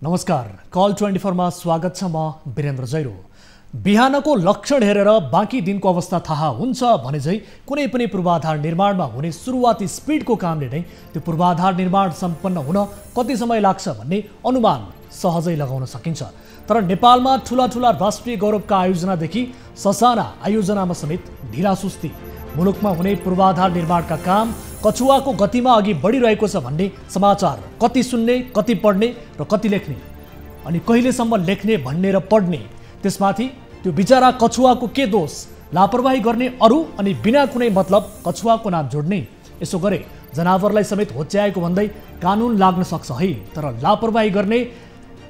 नमस्कार, कल 24 मा स्वागत छ। म वीरेन्द्र जैरो। बिहानको लक्षण हेरेर बाँकी दिनको अवस्था थाहा हुन्छ भने झै कुनै पनि पूर्वाधार निर्माणमा हुने सुरुवाती स्पिडको कामले नै त्यो पूर्वाधार निर्माण सम्पन्न हुन कति समय लाग्छ भन्ने अनुमान सहजै लगाउन सकिन्छ। तर नेपालमा ठूला ठूला राष्ट्रिय गौरवका आयोजनादेखि ससाना आयोजनामा समेत ढिलासुस्ती, मुलुकमा हुने पूर्वाधार निर्माणका काम कछुवाको गतिमा अघि बढिरहेको छ भन्ने समाचार कति सुन्ने, कति पढ्ने र कति लेख्ने, अनि कहिलेसम्म लेख्ने भन्ने र पढ्ने। त्यसमाथि त्यो बिचारा कछुवाको के दोष? लापरवाही गर्ने अरू अनि बिना कुनै मतलब कछुवाको नाम जोड्ने। यसो गरे जनावरलाई समेत होच्याएको भन्दै कानुन लाग्न सक्छ है। तर लापरवाही गर्ने,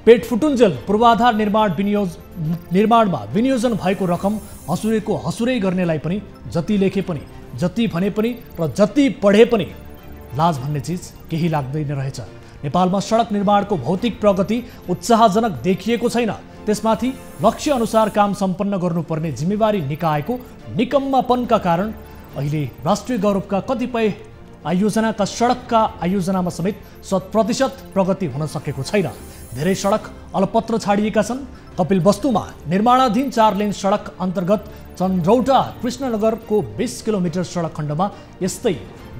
पेट फुटुन्जेल पूर्वाधार निर्माणमा विनियोजन भएको रकम हसुरेको हसुरै गर्नेलाई पनि जति लेखे पनि, जति भने पनि र जति पढे पनि लाज भन्ने चिज केही लाग्दैन रहेछ। नेपालमा सडक निर्माणको भौतिक प्रगति उत्साहजनक देखिएको छैन। त्यसमाथि लक्ष्य अनुसार काम सम्पन्न गर्नुपर्ने जिम्मेवारी निकायको निकम्मापनका कारण अहिले राष्ट्रिय गौरवका कतिपय आयोजनाका सडकका आयोजनामा समेत 100% प्रगति हुन सकेको छैन। धेरै सडक अलपत्र छाडिएका छन्। कपिलवस्तुमा निर्माणाधीन 4 लेन सडक अन्तर्गत चन्द्रौटा कृष्णनगरको 20 किलोमिटर सडक खण्डमा यस्तै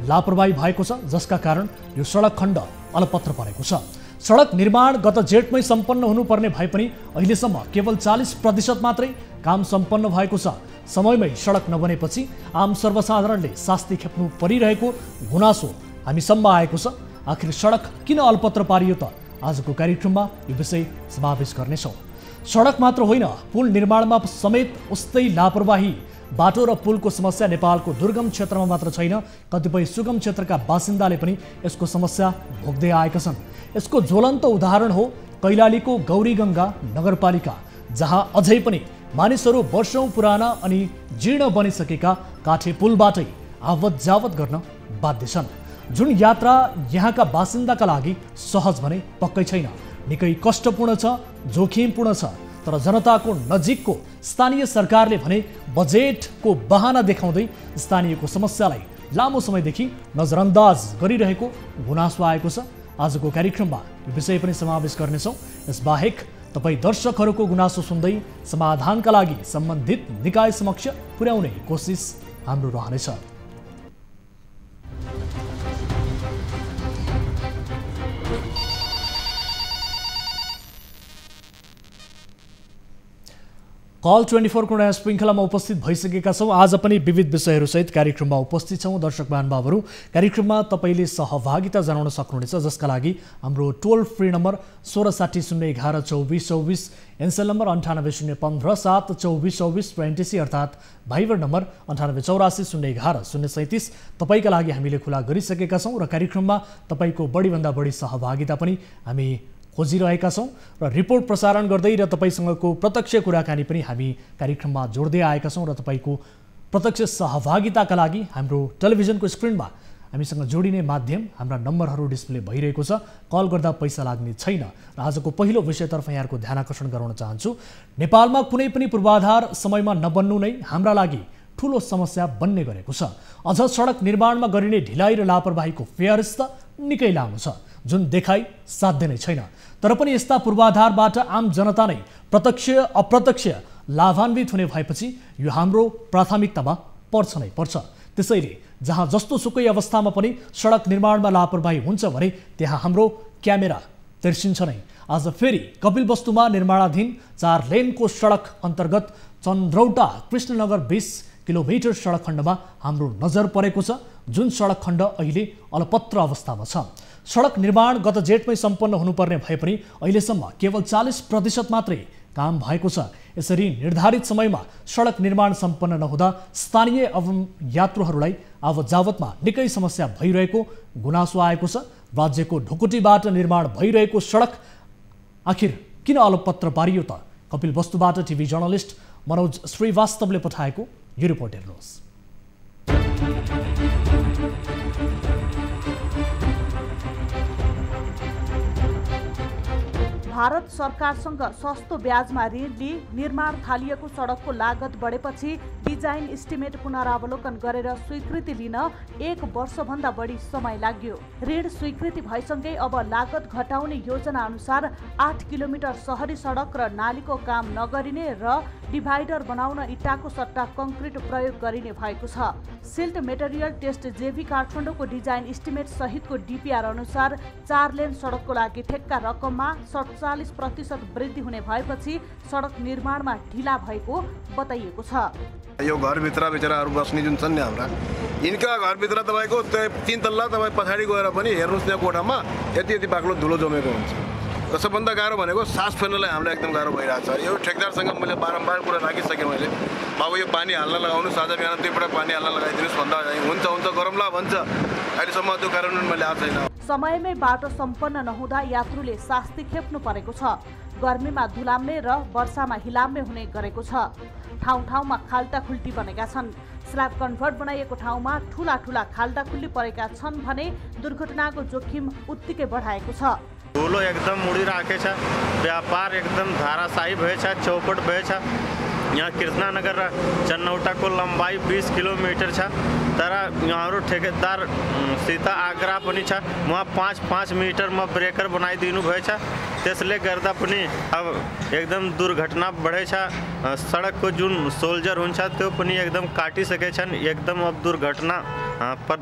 लापरवाही भएको छ, जसका कारण यो सडक खण्ड अलपत्र परेको छ। सडक निर्माण गत जेठमै सम्पन्न हुनुपर्ने भए पनि अहिलेसम्म केवल 40% मात्रै काम सम्पन्न भएको छ। समयमै सडक नबनेपछि आम सर्वसाधारणले शास्ति खेप्नु परिरहेको गुनासो हामीसम्म आएको छ। आखिर सडक किन अलपत्र पारियो त? आजको कार्यक्रममा यो विषय समावेश गर्नेछौँ। सडक मात्र होइन, पुल निर्माणमा समेत उस्तै लापरवाही। बाटो र पुलको समस्या नेपालको दुर्गम क्षेत्रमा मात्र छैन, कतिपय सुगम क्षेत्रका बासिन्दाले पनि यसको समस्या भोग्दै आएका छन्। यसको ज्वलन्त उदाहरण हो कैलालीको गौरीगङ्गा नगरपालिका, जहाँ अझै पनि मानिसहरू वर्षौं पुराना अनि जीर्ण बनिसकेका काठे पुलबाटै आवत जावत गर्न बाध्य छन्। जुन यात्रा यहाँका बासिन्दाका लागि सहज भने पक्कै छैन, निकै कष्टपूर्ण छ, जोखिमपूर्ण छ। तर जनताको नजिकको स्थानीय सरकारले भने बजेटको बहाना देखाउँदै स्थानीयको समस्यालाई लामो समयदेखि नजरअन्दाज गरिरहेको गुनासो आएको छ। आजको कार्यक्रममा यो विषय पनि समावेश गर्नेछौँ। यसबाहेक तपाईँ दर्शकहरूको गुनासो सुन्दै समाधानका लागि सम्बन्धित निकाय समक्ष पुर्याउने कोसिस हाम्रो रहनेछ। कल 24 को नयाँ श्रृङ्खलामा उपस्थित भइसकेका छौँ। आज पनि विविध विषयहरूसहित कार्यक्रममा उपस्थित छौँ। दर्शक महानुभावहरू, कार्यक्रममा तपाईँले सहभागिता जनाउन सक्नुहुनेछ, जसका लागि हाम्रो टोल फ्री नम्बर 1660112424, एनसेल नम्बर 9801572424 र एनटिसी अर्थात् भाइबर नम्बर 9884011037 तपाईँका लागि हामीले खुला गरिसकेका छौँ। र कार्यक्रममा तपाईँको बढीभन्दा बढी सहभागिता पनि हामी खोजिरहेका छौँ र रिपोर्ट प्रसारण गर्दै र तपाईँसँगको प्रत्यक्ष कुराकानी पनि हामी कार्यक्रममा जोड्दै आएका छौँ। र तपाईँको प्रत्यक्ष सहभागिताका लागि हाम्रो टेलिभिजनको स्क्रिनमा हामीसँग जोडिने माध्यम, हाम्रा नम्बरहरू डिस्प्ले भइरहेको छ। कल गर्दा पैसा लाग्ने छैन। र आजको पहिलो विषयतर्फ यहाँको ध्यान आकर्षण गराउन चाहन्छु। नेपालमा कुनै पनि पूर्वाधार समयमा नबन्नु नै हाम्रा लागि ठूलो समस्या बन्ने गरेको छ। अझ सडक निर्माणमा गरिने ढिलाइ र लापरवाहीको फेयरिस्त निकै लामो छ, जुन देखाइ साध्य नै छैन। तर पनि यस्ता पूर्वाधारबाट आम जनता नै प्रत्यक्ष अप्रत्यक्ष लाभान्वित हुने भएपछि यो हाम्रो प्राथमिकतामा पर्छ नै पर्छ। त्यसैले जहाँ जस्तो सुकै अवस्थामा पनि सडक निर्माणमा लापरवाही हुन्छ भने त्यहाँ हाम्रो क्यामेरा तिर्सिन्छ नै। आज फेरि कपिलवस्तुमा निर्माणाधीन 4 लेनको सडक अन्तर्गत चन्द्रौटा कृष्णनगर 20 किलोमिटर सडक खण्डमा हाम्रो नजर परेको छ, जुन सडक खण्ड अहिले अलपत्र अवस्थामा छ। सडक निर्माण गत जेठमै सम्पन्न हुनुपर्ने भए पनि अहिलेसम्म केवल 40% मात्रै काम भएको छ। यसरी निर्धारित समयमा सडक निर्माण सम्पन्न नहुँदा स्थानीय एवं यात्रुहरूलाई आवत जावतमा निकै समस्या भइरहेको गुनासो आएको छ। राज्यको ढुकुटीबाट निर्माण भइरहेको सडक आखिर किन अलपत्र पारियो त? कपिलवस्तुबाट टिभी जर्नलिस्ट मनोज श्रीवास्तवले पठाएको यो रिपोर्ट हेर्नुहोस्। भारत सरकारसँग सस्तो ब्याजमा ऋण लिई निर्माण थालिएको सडकको लागत बढेपछि डिजाइन इस्टिमेट पुनरावलोकन गरेर स्वीकृति लिन 1 वर्षभन्दा बढी समय लाग्यो। ऋण स्वीकृति भएसँगै अब लागत घटाउने योजना अनुसार 8 किलोमिटर सहरी सडक र नालीको काम नगरिने र डिभाइडर बनाउन इटाको सट्टा कङ्क्रिट प्रयोग गरिने भएको छ। सिल्ट मेटेरियल टेस्ट जेभी काठमाडौँको डिजाइन इस्टिमेट सहितको डिपिआर अनुसार 4 लेन सडकको लागि ठेक्का रकममा 47% वृद्धि हुने भएपछि सडक निर्माणमा ढिला भएको बताइएको छ। यो घरभित्र बिचराहरू बस्ने जुन छन् नि हाम्रा यिनका घरभित्र तपाईँको 3 तल्ला तपाईँ पछाडि गएर पनि हेर्नुहोस् त्यहाँ कोठामा यति बाक्लो धुलो जमेको हुन्छ। सबभन्दा गाह्रो भनेको सास फेर्नलाई हामीलाई एकदम गाह्रो भइरहेको छ। यो ठेकदारसँग मैले बारम्बार कुरा राखिसकेँ। मैले बाबु यो पानी हाल्न लगाउनुहोस्, आज बिहान 2 पटक पानी हाल्न लगाइदिनुहोस् भन्दा हुन्छ गरौँला भन्छ। अहिलेसम्म त्यो कार्यान्वयन मैले आएको छैन। समयमै बाटो सम्पन्न नहुँदा यात्रुले शास्ति खेप्नु परेको छ। गर्मीमा धुलाम्ने र वर्षामा हिलाम्ने हुने गरेको छ। ठाउँ ठाउँमा खाल्टाखुल्टी बनेका छन्। स्ल्याब कन्भर्ट बनाइएको ठाउँमा ठुला खाल्टाखुल्टी परेका छन् भने दुर्घटनाको जोखिम उत्तिकै बढाएको छ। धुलो एकदम उडिरहेको छ, व्यापार एकदम धाराशाही भएछ, चौपट भएछ। यहाँ कृष्णानगर र चन्नौटाको लम्बाइ 20 किलोमिटर छ, तर यहाँहरू ठेकेदार सीता आग्रह पनि छ। वहाँ 5-5 मिटरमा ब्रेकर बनाइदिनु भएछ। त्यसले गर्दा पनि अब एकदम दुर्घटना बढेछ। सडकको जुन सोल्जर हुन्छ त्यो पनि एकदम काटिसकेछन्। एकदम अब दुर्घटना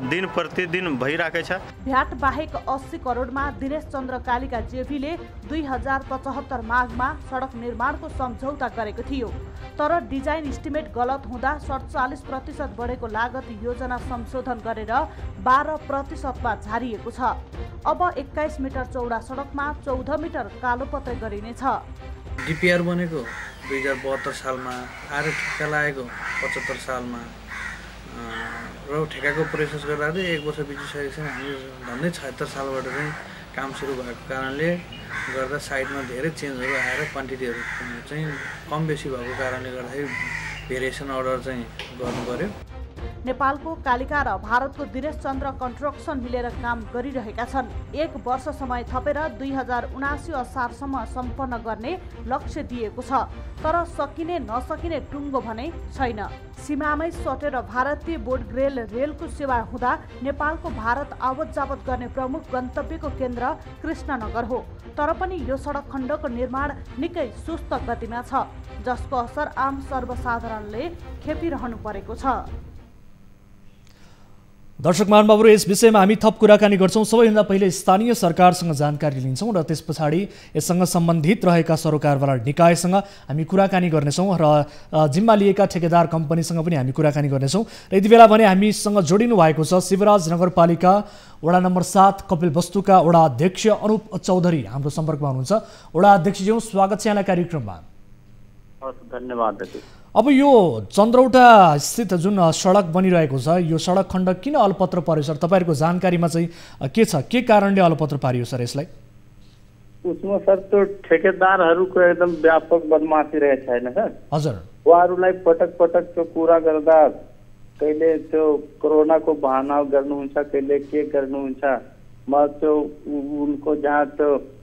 दिन प्रतिदिन भइरहेको छ। भ्याट बाहेक 80 करोडमा दिनेश चन्द्र कालिका जेभीले 2075 माघमा सडक निर्माणको सम्झौता गरेको थियो। तर डिजाइन इस्टिमेट गलत हुँदा 47% बढेको लागत योजना संशोधन गरेर 12%मा झारिएको छ। अब 21 मिटर चौडा सडकमा 14 मिटर कालोपत्रे गरिनेछ। डिपिआर बनेको 2072 सालमा आएर ठेक्का लागेको 75 सालमा र ठेक्काको प्रोसेस गर्दा चाहिँ 1 वर्ष बितिसकेको छ। हामी झन्डै 76 सालबाट चाहिँ काम सुरु भएको कारणले गर्दा साइडमा धेरै चेन्जहरू आएर क्वान्टिटीहरू चाहिँ कम बेसी भएको कारणले गर्दाखेरि भेरिएसन अर्डर चाहिँ गर्नु पर्यो। नेपालको कालिका र भारतको दिनेश चन्द्र कन्स्ट्रक्सन मिलेर काम गरिरहेका छन्। 1 वर्ष समय थपेर 2079 असारसम्म सम्पन्न गर्ने लक्ष्य दिएको छ। तर सकिने नसकिने टुङ्गो भने छैन। सीमामै सटेर भारतीय बोर्ड ग्रेल रेलको सेवा हुँदा नेपालको भारत आवत जावत गर्ने प्रमुख गन्तव्यको केन्द्र कृष्णनगर हो। तर पनि यो सडक खण्डको निर्माण निकै सुस्त गतिमा छ, जसको असर आम सर्वसाधारणले खेपिरहनु परेको छ। दर्शक महानुभावहरू, यस विषयमा हामी थप कुराकानी गर्छौँ। सबैभन्दा पहिले स्थानीय सरकारसँग जानकारी लिन्छौँ र त्यस पछाडि यससँग सम्बन्धित रहेका सरोकारवाला निकायसँग हामी कुराकानी गर्नेछौँ र जिम्मा लिएका ठेकेदार कम्पनीसँग पनि हामी कुराकानी गर्नेछौँ। र यति बेला भने हामीसँग जोडिनु भएको छ शिवराज नगरपालिका वडा नम्बर 7 कपिलवस्तुका वडा अध्यक्ष अनुप चौधरी हाम्रो सम्पर्कमा हुनुहुन्छ। वडा अध्यक्षज्यू, स्वागत छ यहाँलाई कार्यक्रममा। धन्यवाद। अब यो चन्द्रौटा स्थित जुन सडक बनिरहेको छ, यो सडक खण्ड किन अलपत्र पर्यो सर? तपाईँहरूको जानकारीमा चाहिँ के छ, के कारणले अलपत्र पारियो सर यसलाई? उसमा सर त्यो ठेकेदारहरूको एकदम व्यापक बदमासी रहेछ हैन सर? हजुर। उहाँहरूलाई पटक त्यो कुरा गर्दा कहिले त्यो कोरोनाको बहाना गर्नुहुन्छ, कहिले के गर्नुहुन्छ। म त्यो उनको जहाँ त्यो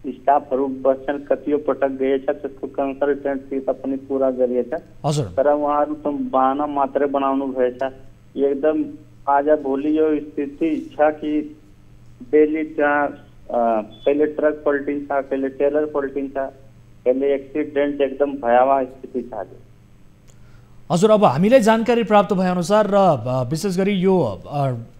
स्टाफहरू बस्छन् कतियो पटक गएछ, त्यसको कन्सल्टेन्टसित पनि कुरा गरिएछ। तर उहाँहरू त बहाना मात्रै बनाउनु भएछ। एकदम आज भोलि यो स्थिति छ कि डेली त्यहाँ कहिले ट्रक पल्टिन्छ, कहिले टेलर पल्टिन्छ, कहिले एक्सिडेन्ट, एकदम भयावह स्थिति छ। हजुर, अब हामीलाई जानकारी प्राप्त भएअनुसार र विशेष गरी यो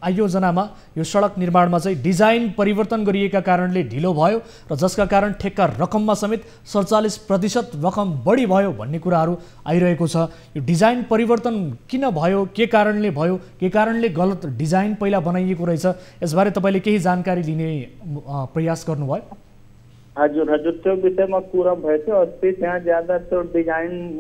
आयोजनामा यो सडक निर्माणमा चाहिँ डिजाइन परिवर्तन गरिएका कारणले ढिलो भयो र जसका कारण ठेक्का रकममा समेत 47% रकम बढी भयो भन्ने कुराहरू आइरहेको छ। यो डिजाइन परिवर्तन किन भयो, के कारणले भयो, के कारणले गलत डिजाइन पहिला बनाइएको रहेछ, यसबारे तपाईँले केही जानकारी लिने प्रयास गर्नुभयो? हजुर, त्यो विषयमा कुरा भयो थियो। अस्ति त्यहाँ ज्यादा त्यो डिजाइन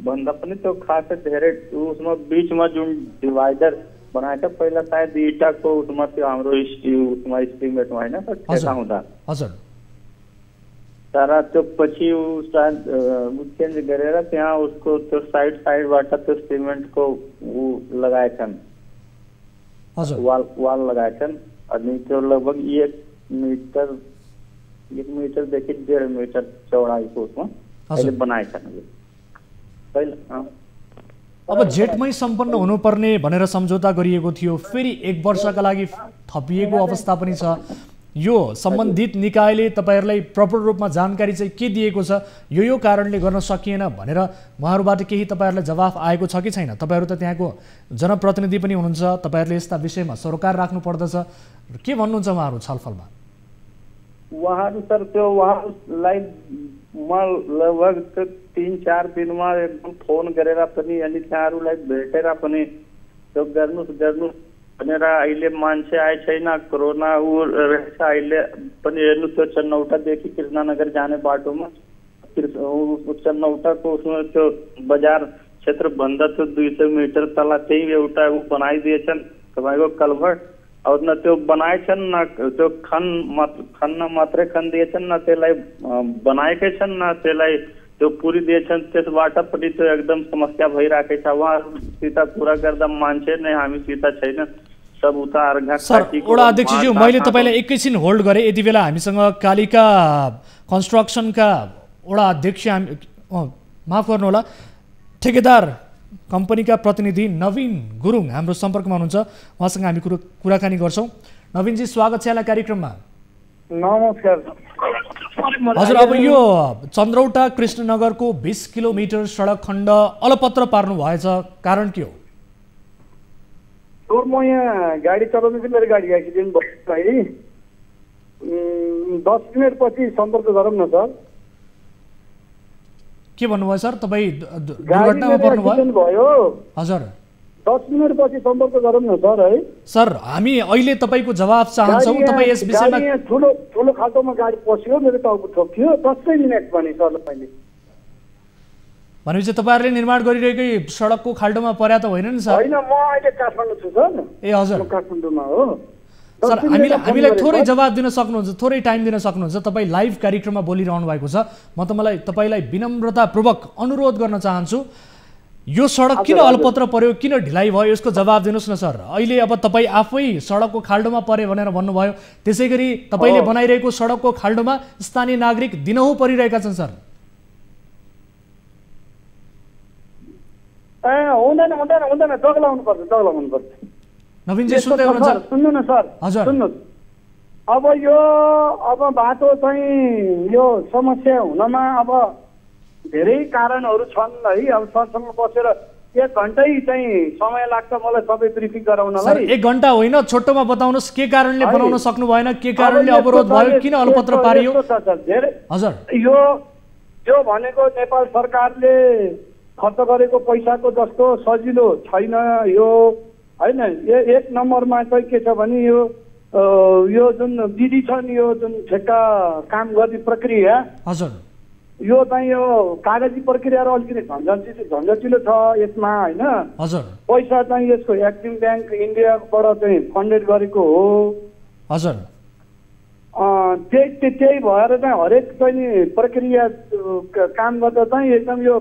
भन्दा पनि त्यो खासै धेरै उसमा बीचमा जुन डिवाइडर बनाएको पहिला सायद इटाको उसमा त्यो हाम्रो उसमा इस्टिमेट होइन ठेका हुँदा। हजुर। तर त्यो पछि चेन्ज गरेर त्यहाँ उसको त्यो साइडबाट त्यो सिमेन्टको लगाएछन्, वाल लगाएछन्। अनि त्यो लगभग 1 मिटर 1 मिटरदेखि 1.5 मिटर चौडाइको उसमा अहिले बनाएका छन् पहिले। अब जेठमै सम्पन्न हुनुपर्ने भनेर सम्झौता गरिएको थियो, फेरि 1 वर्षका लागि थपिएको अवस्था पनि छ। यो सम्बन्धित निकायले तपाईँहरूलाई प्रपर रूपमा जानकारी चाहिँ के दिएको छ, यो कारणले गर्न सकिएन भनेर उहाँहरूबाट केही तपाईँहरूलाई जवाफ आएको छ कि छैन? तपाईँहरू त त्यहाँको जनप्रतिनिधि पनि हुनुहुन्छ, तपाईँहरूले यस्ता विषयमा सरोकार राख्नु पर्दछ, के भन्नुहुन्छ उहाँहरू छलफलमा? उहाँहरू सर त्यो उहाँहरूलाई म लगभग 3-4 दिनमा एकदम फोन गरेर पनि अनि त्यहाँहरूलाई भेटेर पनि त्यो गर्नुहोस् भनेर अहिले मान्छे आए छैन, कोरोना ऊ रहेछ। अहिले पनि हेर्नु त्यो चन्नौटादेखि कृष्णनगर जाने बाटोमा चन्नौटाको उसमा त्यो बजार क्षेत्रभन्दा त्यो 200 मिटर तल त्यही एउटा ऊ बनाइदिएछन् तपाईँको कल्भर्ट। और न त्यो बनाएछन् न त्यो खन्न मात्रै खनिदिएछन्, न त्यसलाई बनाएकै छन्, न त्यसलाई त्यो पुरिदिएछन्। त्यसबाट पनि त्यो एकदम समस्या भइरहेको छ। उहाँहरूसित कुरा गर्दा मान्छे नै हामीसित छैन, सब उता अर्घा। सर, वडा अध्यक्षज्यू, मैले तपाईँलाई एकैछिन होल्ड गरेँ। यति बेला हामीसँग कालिका कन्स्ट्रक्सनका वडा अध्यक्ष, माफ गर्नुहोला, ठेकेदार कम्पनीका प्रतिनिधि नवीन गुरुङ हाम्रो सम्पर्कमा हुनुहुन्छ। उहाँसँग हामी कुराकानी गर्छौँ। नवीनजी, स्वागत छ यहाँलाई कार्यक्रममा। नमस्कार हजुर, अब यो चन्द्रौटा कृष्णनगरको 20 किलोमिटर सडक खण्ड अलपत्र पार्नु भएछ, कारण के हो? सर, म यहाँ गाडी चलाउनु चाहिँ मेरो गाडी एक्सिडेन्ट भयो है। 10 मिनट पछि सम्पर्क गरौँ न सर। के भन्नुभयो सर? तपाईँ दुर्घटनामा पर्नुभयो? हजुर, 10 मिनट पछि सम्पर्क गरौँ न सर है। सर, हामी अहिले तपाईँको जवाब चाहन्छौँ। तपाईँ यस विषयमा ठुलो खाल्टोमा गाडी पस्यो, मेरो टाउको ठोक्यो 10 मिनट भने सर मैले। भनेपछि तपाईँहरूले निर्माण गरिरहेकै सडकको खाल्टोमा पर्या त होइन नि सर? होइन, म अहिले काठमाडौँ छु सर। ए हजुर, काठमाडौँमा हो सर। हामीलाई थोरै जवाब दिन सक्नुहुन्छ, थोरै टाइम दिन सक्नुहुन्छ? तपाईँ लाइभ कार्यक्रममा बोलिरहनु भएको छ। म तपाईँलाई विनम्रतापूर्वक अनुरोध गर्न चाहन्छु, यो सडक किन अलपत्र पर्यो, किन ढिलाइ भयो, यसको जवाब दिनुहोस् न सर। अहिले अब तपाईँ आफै सडकको खाल्डोमा परे भनेर भन्नुभयो, त्यसै गरी तपाईँले बनाइरहेको सडकको खाल्डोमा स्थानीय नागरिक दिनहुँ परिरहेका छन् सर। हुँदैन दगलाउनु पर्छ। नवीनजी सुन्दै हुनुहुन्छ? सुन्नु न सर, हजुर सुन्नुहोस्। अब बाटो चाहिँ यो समस्या हुनमा अब धेरै कारणहरू छन् है। अब सरसँग बसेर 1 घन्टै चाहिँ समय लाग्छ मलाई सबै ब्रिफिङ गराउनलाई। 1 घन्टा होइन, छोटोमा बताउनुहोस् के कारणले बनाउन सक्नु भएन, के कारणले अवरोध भयो, किन अलपत्र पारियो? हजुर, यो भनेको नेपाल सरकारले खर्च गरेको पैसाको जस्तो सजिलो छैन यो होइन। 1 नम्बरमा चाहिँ के छ भने यो जुन विधि छ नि, यो जुन ठेक्का काम गर्ने प्रक्रिया, हजुर, यो चाहिँ यो कागजी प्रक्रिया र अलिकति झन्झटिलो छ यसमा होइन। हजुर, पैसा चाहिँ यसको एक्सिम ब्याङ्क इन्डियाबाट चाहिँ फन्डेड गरेको हो। हजुर, त्यही भएर चाहिँ हरेक चाहिँ प्रक्रिया काम गर्दा चाहिँ एकदम यो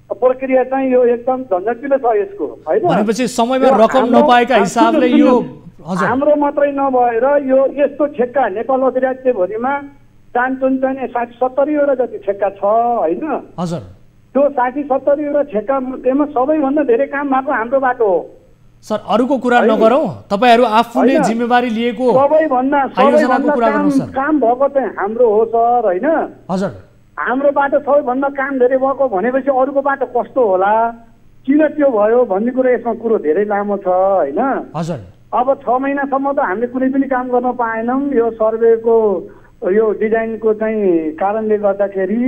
प्रक्रिया चाहिँ यो एकदम झन्झटिलो छ यसको होइन। भनेपछि समयमा रकम नपाएका हिसाबले यो हाम्रो मात्रै नभएर यो यस्तो ठेक्का नेपाल अधिराज्यभरिमा चान्चुन चाहिँ 60-70वटा जति ठेक्का छ होइन। हजुर, त्यो 60-70वटा ठेक्का मध्येमा सबैभन्दा धेरै काम भएको हाम्रो बाटो हो सर। अरूको कुरा नगरौँ, तपाईँहरू आफूले जिम्मेवारी लिएको सबैभन्दा काम भएको चाहिँ हाम्रो हो सर होइन। हजुर, हाम्रो बाटो सबैभन्दा काम धेरै भएको भनेपछि अरूको बाटो कस्तो होला, किन त्यो भयो भन्ने कुरो यसमा कुरो धेरै लामो छ होइन। हजुर, अब 6 महिनासम्म त हामीले कुनै पनि काम गर्न पाएनौँ। यो सर्वेको यो डिजाइनको चाहिँ कारणले गर्दाखेरि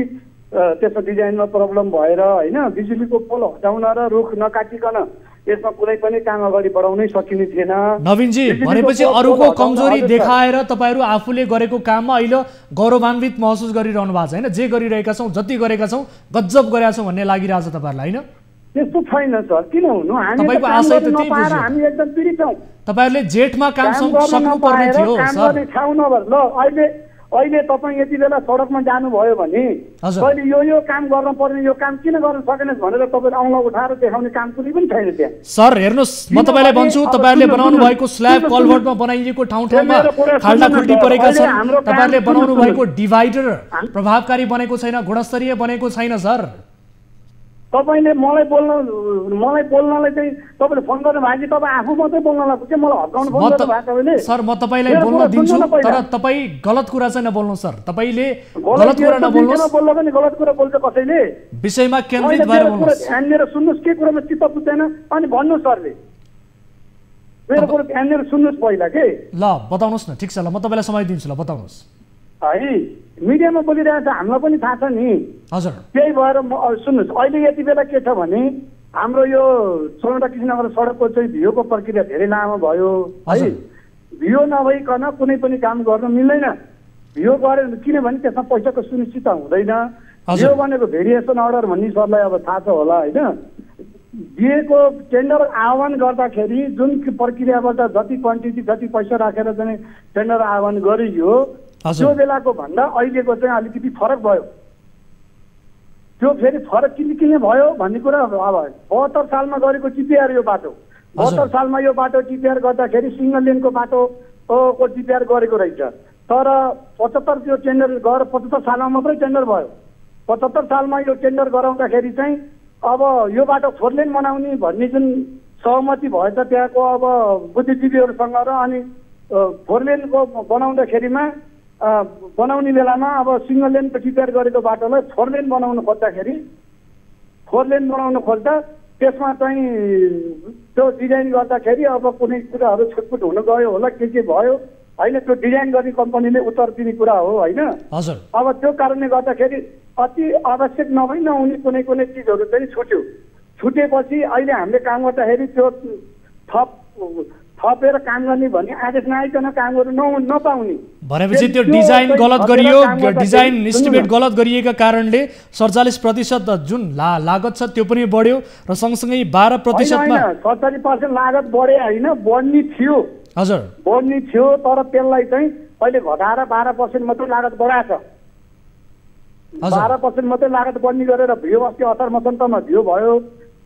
त्यसको डिजाइनमा प्रब्लम भएर होइन, बिजुलीको पोल हटाउन र रुख नकाटिकन यसमा कुनै पनि काम अगाडि बढाउनै सकिने थिएन। नवीनजी, भनेपछि अरूको कमजोरी देखाएर तपाईँहरू आफूले गरेको काममा अहिले गौरवान्वित महसुस गरिरहनु भएको छ होइन? जे गरिरहेका छौँ, जति गरेका छौँ, गजब गरेका छौँ भन्ने लागिरहेछ तपाईँहरूलाई होइन? त्यस्तो छैन सर, किन हुनु, तपाईँको आशय त त्यही बुझ्यो। हामी एकदम पीडित छौँ। तपाईँहरूले जेठमा काम सक्नुपर्ने थियो सर। ठाउँ नभएर ल अहिले तपाईँ यति बेला सडकमा जानुभयो भने हजुर। कहिले यो काम गर्न पर्ने, यो काम किन गर्न सकेनस् भनेर तपाईँले औँला उठाएर देखाउने काम कुनै पनि छैन त्यहाँ। सर हेर्नुहोस्, म तपाईँलाई भन्छु, तपाईँहरूले बनाउनु भएको स्ल्याब कल्भर्टमा बनाइएको ठाउँ ठाउँमा खाल्डाखुल्टी परेका छन्। तपाईँहरूले बनाउनु भएको डिभाइडर प्रभावकारी बनेको छैन, गुणस्तरीय बनेको छैन सर। तपाईँले मलाई बोल्नलाई चाहिँ तपाईँले फोन गर्नु भयो कि तपाईँ आफू मात्रै बोल्नलाई चाहिँ मलाई हटाउनु फोन गर्नु भएको तपाईँले? सर म तपाईँलाई बोल्न दिन्छु, तर तपाईँ गलत कुरा चाहिँ नबोल्नु सर। तपाईँले गलत कुरा नबोल्नुहोस्, बोल्दा पनि गलत कुरा बोल्छ कसैले। विषयमा केन्द्रित भएर बोल्नुहोस्। ध्यान दिएर सुन्नुहोस्, के कुरामा चित्त बुझ्दैन अनि भन्नुहोस् सरले। मेरो कुरो ध्यान दिएर सुन्नुहोस् पहिला के। ल बताउनुहोस् न। ठिक छ, ल म तपाईँलाई समय दिन्छु, ल बताउनुहोस्। है मिडियामा बोलिरहेको छ, हामीलाई पनि थाहा छ नि। हजुर। त्यही भएर सुन्नुहोस्, अहिले यति बेला के छ भने हाम्रो यो 16 कृष्णनगर सडकको चाहिँ भियोको प्रक्रिया धेरै लामो भयो है। भियो नभइकन कुनै पनि काम गर्न मिल्दैन। भियो गरे किनभने त्यसमा पैसाको सुनिश्चितता हुँदैन। भियो भनेको भेरिएसन अर्डर भन्ने सरलाई अब थाहा छ होला होइन। दिएको टेन्डर आह्वान गर्दाखेरि जुन प्रक्रियाबाट जति क्वान्टिटी जति पैसा राखेर चाहिँ टेन्डर आह्वान गरियो त्यो बेलाको भन्दा अहिलेको चाहिँ अलिकति फरक भयो। त्यो फेरि फरक किन भयो भन्ने कुरा अब 72 सालमा गरेको टिपिआर यो बाटो 72 सालमा यो बाटो टिपिआर गर्दाखेरि सिंगल लेनको बाटो को टिपिआर गरेको रहेछ। तर 75 त्यो टेन्डर गएर 75 सालमा मात्रै टेन्डर भयो। 75 सालमा यो टेन्डर गराउँदाखेरि चाहिँ अब यो बाटो 4 लेन बनाउने भन्ने जुन सहमति भएछ त्यहाँको अब बुद्धिजीवीहरूसँग र अनि 4 लेनको बनाउँदाखेरिमा बनाउने बेलामा अब सिंगल लेन टिपिआर गरेको बाटोलाई 4 लेन बनाउनु खोज्दाखेरि 4 लेन बनाउनु खोज्दा त्यसमा चाहिँ त्यो डिजाइन गर्दाखेरि अब कुनै कुराहरू छुटपुट हुन गयो होला, के भयो होइन। त्यो डिजाइन गर्ने कम्पनीले उत्तर दिने कुरा हो होइन। अब त्यो कारणले गर्दाखेरि अति आवश्यक नभई नहुने कुनै कुनै चिजहरू चाहिँ छुटेपछि अहिले हामीले काम गर्दाखेरि त्यो थपेर काम गर्ने भन्ने आदेश नआइकन काम गर्नु नपाउने भनेपछि त्यो डिजाइन गलत गरियो, डिजाइन इस्टिमेट गलत गरिएका कारणले 47% जुन लागत छ त्यो पनि बढ्यो र सँगसँगै 12%मा 47% लागत बढे होइन, बढ्ने थियो। हजुर, बढ्ने थियो तर त्यसलाई चाहिँ अहिले घटाएर 12% मात्रै लागत बढाएको छ। 12% मात्रै लागत बढ्ने गरेर भियो अस्ति 18 मसन्तमा भियो भयो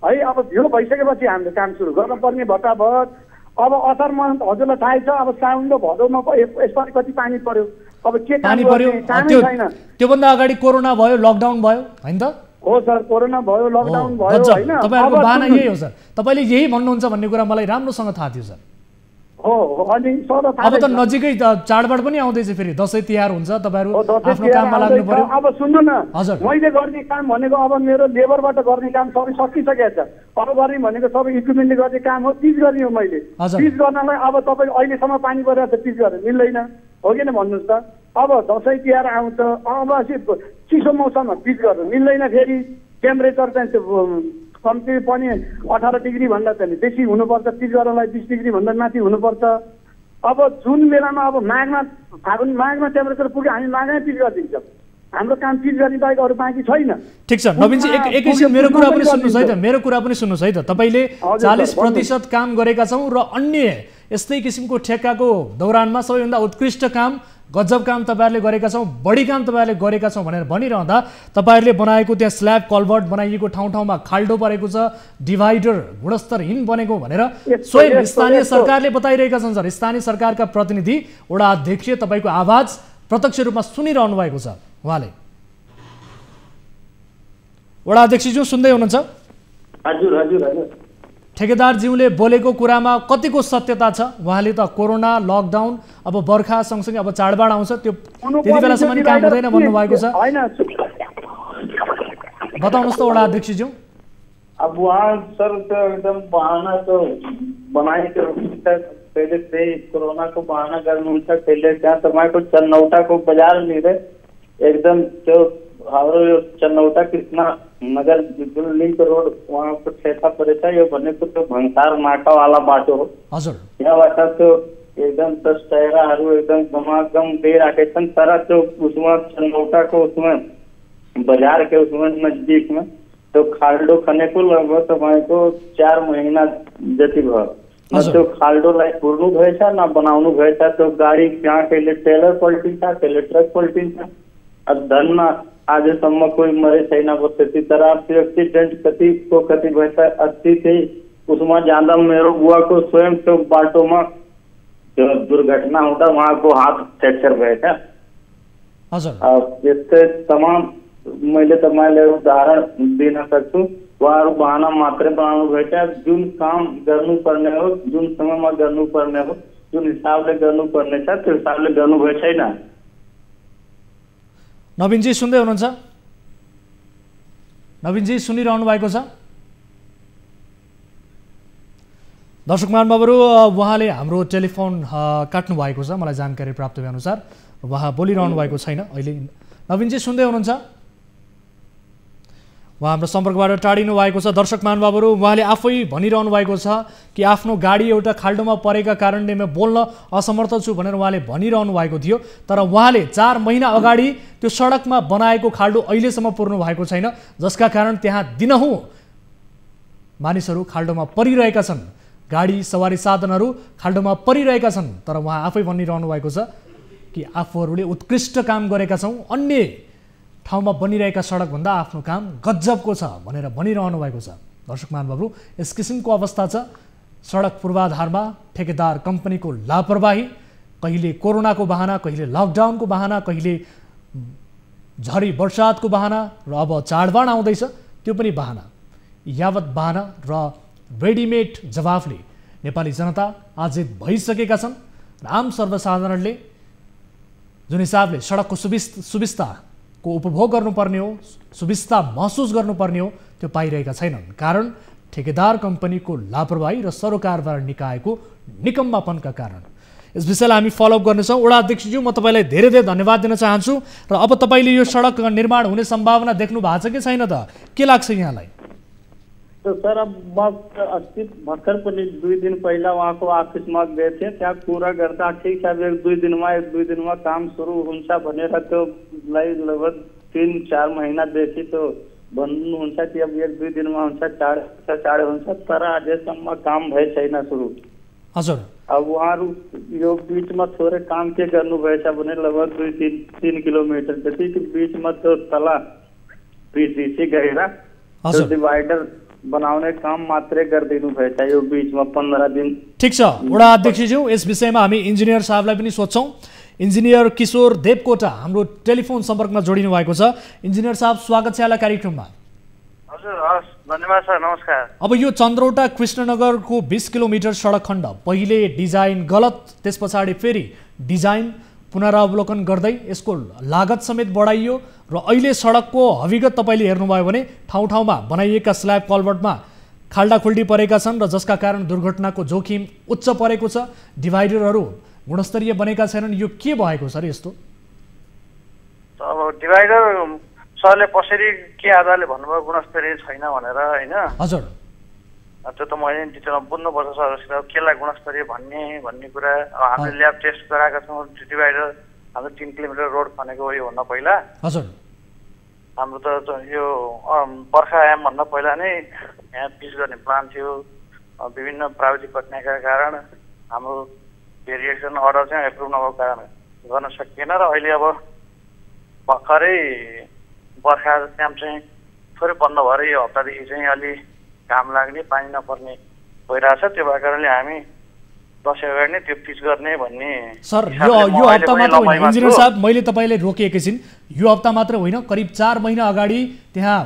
है। अब भियो भइसकेपछि हामीले काम सुरु गर्नुपर्ने भटाभट। अब 18 मन्थ हजुरलाई थाहै छ, अब साउन र भदौमा यसपालि कति पानी पर्यो, अब के पानी पर्यो। त्योभन्दा अगाडि कोरोना भयो, लकडाउन भयो होइन त? हो सर, कोरोना भयो, लकडाउन भयो होइन। तपाईहरुको बाना यही हो सर, तपाईले यही भन्नुहुन्छ भन्ने कुरा मलाई राम्रोसँग थाहा थियो सर। हो अनि अब त नजिकै चाडबाड पनि आउँदैछ, फेरि दशैं तिहार हुन्छ, तपाईहरु आफ्नो काममा लाग्नु पर्यो। अब सुन्नु न, मैले गर्ने काम भनेको अब मेरो लेबरबाट गर्ने काम सबै सकिसकेको छ। अब गर्ने भनेको सबै इक्विपमेन्टले गर्ने काम हो, पिच गर्ने हो मैले। पिच गर्नलाई अब तपाईँ अहिलेसम्म पानी परिरहेको छ, पिच गर्न मिल्दैन हो कि भन्नुहोस् त। अब दशैं तिहार आउँछ, अब चिसो मौसममा पिच गर्न मिल्दैन। फेरि टेम्परेचर चाहिँ कम्ती पनि 18 डिग्री भन्दा चाहिँ बेसी हुनुपर्छ, पिच गर्नलाई 20 डिग्री भन्दा माथि हुनुपर्छ। अब जुन बेलामा अब माघमा टेम्परेचर पुग्यो हामी माघमै पिच गरिदिन्छौँ। हाम्रो काम पिच गर्ने बाहेक अरू बाँकी छैन। ठिक छ नवीनजी, एकैछिन मेरो कुरा पनि सुन्नुहोस् है त, मेरो कुरा पनि सुन्नुहोस् है त। तपाईँले 40% काम गरेका छौँ र अन्य यस्तै किसिमको ठेक्काको दौरानमा सबैभन्दा उत्कृष्ट काम, गजब काम तपाईँहरूले गरेका छौँ, बढी काम तपाईँहरूले गरेका छौँ भनेर भनिरहँदा तपाईँहरूले बनाएको त्यहाँ स्ल्याब कल्भर्ट बनाइएको ठाउँ ठाउँमा खाल्डो परेको छ, डिभाइडर गुणस्तरहीन बनेको भनेर स्वयं स्थानीय सरकारले बताइरहेका छन् सर। स्थानीय सरकारका प्रतिनिधि, वडा अध्यक्ष तपाईँको आवाज प्रत्यक्ष रूपमा सुनिरहनु भएको छ उहाँले। वडा अध्यक्षज्यू सुन्दै हुनुहुन्छ? हजुर हजुर हजुर। ठेकेदारज्यूले बोलेको कुरामा कतिको सत्यता छ? उहाँले त कोरोना, लकडाउन, अब बर्खा सँगसँगै अब चाडबाड आउँछ, त्यो त्यति बेलासम्म काम हुँदैन भन्नुभएको छ। बताउनुहोस् त वडा अध्यक्षज्यू। अब वहाँ सर तो एकदम बहाना तो बनाए पहले से कोरोना को बहाना गर्नुहुन्छ। पहले त्यहाँ तपाईँको चन्नौटाको बजार लिएर एकदम त्यो हाम्रो यो चन्नौटा कृष्णा नगर जुन लिङ्क रोड वहाँको ठेका परेछ, यो भनेको त्यो भन्सार नाकावाला बाटो हो। हजुर, यहाँबाट त्यो एकदम 10 टायराहरू एकदम गमागम दिइराखेका छन्। तर त्यो उसमा चन्नौटाको उसमा बजार के उसमा नजदीक में त्यो खाल्डो खनेको लगभग तपाईँको 4 महीना जति भयो। न त्यो खाल्डोलाई पुर्नु भएछ न बनाउनु भएछ। त्यो गाडी त्यहाँ कहिले ट्रेलर पल्टिन्छ, कहिले ट्रक पल्टिन्छ। धनमा आजसम्म कोही मरे छैन वो त्यति, तर त्यो एक्सिडेन्ट कतिको कति भएछ। अस्ति चाहिँ उसमा जाँदा मेरो बुवाको स्वयं त्यो बाटोमा त्यो दुर्घटना हुँदा उहाँको हात फ्र्याक्चर भएछ। यस्तै तमाम मैले तपाईँलाई उदाहरण दिन सक्छु। उहाँहरू बहाना मात्रै बनाउनु भएछ। जुन काम गर्नुपर्ने हो, जुन समयमा गर्नुपर्ने हो, जुन हिसाबले गर्नुपर्ने छ त्यो हिसाबले गर्नु भए छैन। नवीनजी सुन्दै हुनुहुन्छ? नवीनजी सुनिरहनु भएको छ? दर्शक महानुभावहरू, उहाँले हाम्रो टेलिफोन काट्नु भएको छ मलाई जानकारी प्राप्त भए अनुसार। उहाँ बोलिरहनु भएको छैन अहिले। नवीनजी सुन्दै हुनुहुन्छ? उहाँ हाम्रो सम्पर्कबाट टाढिनु भएको छ। दर्शक महानुभावहरू, उहाँले आफै भनिरहनु भएको छ कि आफ्नो गाडी एउटा खाल्डोमा परेका कारणले म बोल्न असमर्थ छु भनेर उहाँले भनिरहनु भएको थियो। तर उहाँले 4 महिना अगाडि त्यो सडकमा बनाएको खाल्डो अहिलेसम्म पुर्नु भएको छैन, जसका कारण त्यहाँ दिनहुँ मानिसहरू खाल्डोमा परिरहेका छन्। गाडी सवारी साधनहरू खाल्डोमा परिरहेका छन्। तर उहाँ आफै भनिरहनु भएको छ कि आफूहरूले उत्कृष्ट काम गरेका छौँ, अन्य ठाउँमा बनिरहेका सडकभन्दा आफ्नो काम गजबको छ भनेर भनिरहनु भएको छ। दर्शक महानुभावहरू, यस किसिमको अवस्था छ। सडक पूर्वाधारमा ठेकेदार कम्पनीको लापरवाही, कहिले कोरोनाको बहाना, कहिले लकडाउनको बहाना, कहिले झरी वर्षातको बहाना, र अब चाडबाड आउँदैछ त्यो पनि बहाना। यावत बहाना र रेडिमेड जवाफले नेपाली जनता आजित भइसकेका छन्। आम सर्वसाधारणले जुन हिसाबले सडकको सुविस्ताको उपभोग गर्नुपर्ने हो, सुविस्ता महसुस गर्नुपर्ने हो, त्यो पाइरहेका छैनन्। कारण ठेकेदार कम्पनीको लापरवाही र सरोकारबाट निकायको निकम्मापनका कारण। यस विषयलाई हामी फलोअप गर्नेछौँ। वडा अध्यक्षज्यू, म तपाईँलाई धेरै धेरै धन्यवाद दिन चाहन्छु। र अब तपाईँले यो सडक निर्माण हुने सम्भावना देख्नु भएको छ कि छैन त? के लाग्छ यहाँलाई? तो सर, अब म अस्ति भर्खर पनि 2 दिन पहिला उहाँको ऑफिसमा गए थिएँ। त्यहाँ कुरा गर्दा ठिक छ 1-2 दिनमा काम सुरु हुन्छ भनेर त्योलाई लगभग 3-4 महिनादेखि त्यो भन्नुहुन्छ कि अब 1-2 दिनमा हुन्छ, चाँडै हुन्छ। तर अझैसम्म काम भए छैन सुरु। हजुर, अब उहाँहरू यो बिचमा थोरै काम के गर्नुभएछ भने लगभग 2-3 किलोमिटर जतिको बिचमा त्यो तला बिच गरेर त्यो डिभाइडर बनाउने काम मात्रै गरिदिनु भएछ यो बिचमा 15 दिन। ठिक छ वडा अध्यक्षज्यू, यस विषयमा हामी इन्जिनियर साहबलाई पनि सोध्छौँ। इन्जिनियर किशोर देवकोटा हाम्रो टेलिफोन सम्पर्कमा जोडिनु भएको छ। इन्जिनियर साहब, स्वागत छ यहाँलाई कार्यक्रममा। हजुर, हस्, धन्यवाद सर, नमस्कार। अब यो चन्द्रौटा कृष्णनगरको 20 किलोमिटर सडक खण्ड पहिले डिजाइन गलत, त्यस पछाडि फेरि डिजाइन पुनरावलोकन गर्दै यसको लागत समेत बढाइयो र अहिले सडकको हविगत तपाईँले हेर्नुभयो भने ठाउँ ठाउँमा बनाइएका स्ल्याब कल्भर्टमा खाल्डाखुल्डी परेका छन् र जसका कारण दुर्घटनाको जोखिम उच्च परेको छ। डिभाइडरहरू गुणस्तरीय बनेका छैनन्। यो के भएको छ र यस्तो? अब डिभाइडर सरले कसरी के आधारले भन्नुभयो गुणस्तरीय छैन भनेर, होइन? हजुर, त्यो त मैले डिटेलमा बुझ्नुपर्छ सरसित केलाई गुणस्तरीय भन्ने कुरा। हामीले ल्याब टेस्ट गराएका छौँ। डिभाइडर हाम्रो 3 किलोमिटर रोड खनेको योभन्दा पहिला। हजुर, हाम्रो त यो बर्खायाम भन्दा पहिला नै यहाँ पिच गर्ने प्लान थियो। विभिन्न प्राविधिक कठिनाइका कारण हाम्रो भेरिएसन अर्डर चाहिँ एप्रुभ नभएको कारण गर्न सकिएन र अहिले अब भर्खरै बर्खा याम चाहिँ थोरै बन्द भएर यो हप्तादेखि चाहिँ अलि घाम लाग्ने, पानी नपर्ने भइरहेछ। त्यो भएको कारणले हामी दसैँ अगाडि नै त्यो पिच गर्ने भन्ने। सर, यो हप्ता मात्र होइन इन्जिनियर साहब, मैले तपाईँलाई रोके एकैछिन। यो हप्ता मात्र होइन, करिब 4 महिना अगाडि त्यहाँ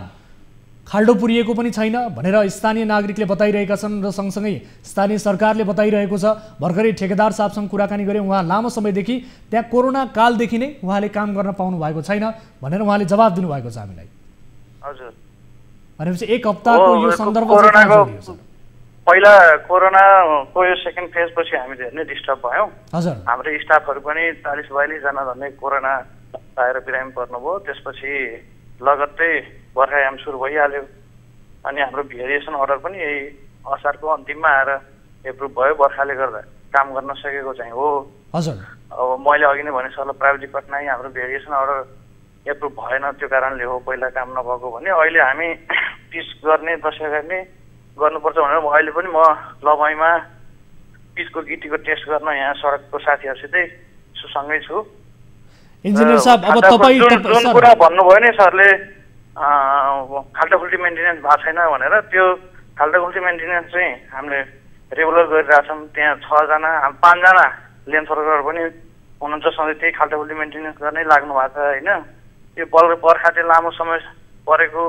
खाल्डो पुरिएको पनि छैन भनेर स्थानीय नागरिकले बताइरहेका छन् र सँगसँगै स्थानीय सरकारले बताइरहेको छ। भर्खरै ठेकेदार साहबसँग कुराकानी गरेँ, उहाँ लामो समयदेखि त्यहाँ कोरोना कालदेखि नै उहाँले काम गर्न पाउनु भएको छैन भनेर उहाँले जवाब दिनुभएको छ हामीलाई। हजुर, भनेपछि 1 हप्ताको यो सन्दर्भ पहिला कोरोनाको यो सेकेन्ड फेज पछि हामी धेरै नै डिस्टर्ब भयौँ। हजुर, हाम्रो स्टाफहरू पनि 40-42 जना झन्डै कोरोना पाएर बिरामी पर्नुभयो। त्यसपछि लगत्तै बर्खायाम सुरु भइहाल्यो अनि हाम्रो भेरिएसन अर्डर पनि यही असारको अन्तिममा आएर एप्रुभ भयो। बर्खाले गर्दा काम गर्न सकेको चाहिँ हो। हजुर, अब मैले अघि नै भने सरलाई प्राविधिक कठिनाइ हाम्रो भेरिएसन अर्डर एप्रुभ भएन, त्यो कारणले हो पहिला काम नभएको भने। अहिले हामी पिच गर्ने, दसैँ गर्ने गर्नुपर्छ भनेर अहिले पनि म लमाईमा पिचको गिटीको टेस्ट गर्न यहाँ सडकको साथीहरूसितै सँगै छु। इन्जिनियर साहब अब तपाईँ जुन कुरा भन्नुभयो नि सरले खाल्टाखुल्टी मेन्टेनेन्स भएको छैन भनेर, त्यो खाल्टाखुल्टी मेन्टेनेन्स चाहिँ हामीले रेगुलर गरिरहेछौँ। त्यहाँ 6 जना 5 जना लेन्थ वर्कर पनि हुनुहुन्छ, सधैँ त्यही खाल्टाखुल्टी मेन्टेनेन्स गर्नै लाग्नु भएको छ होइन। यो बर्खा चाहिँ लामो समय परेको,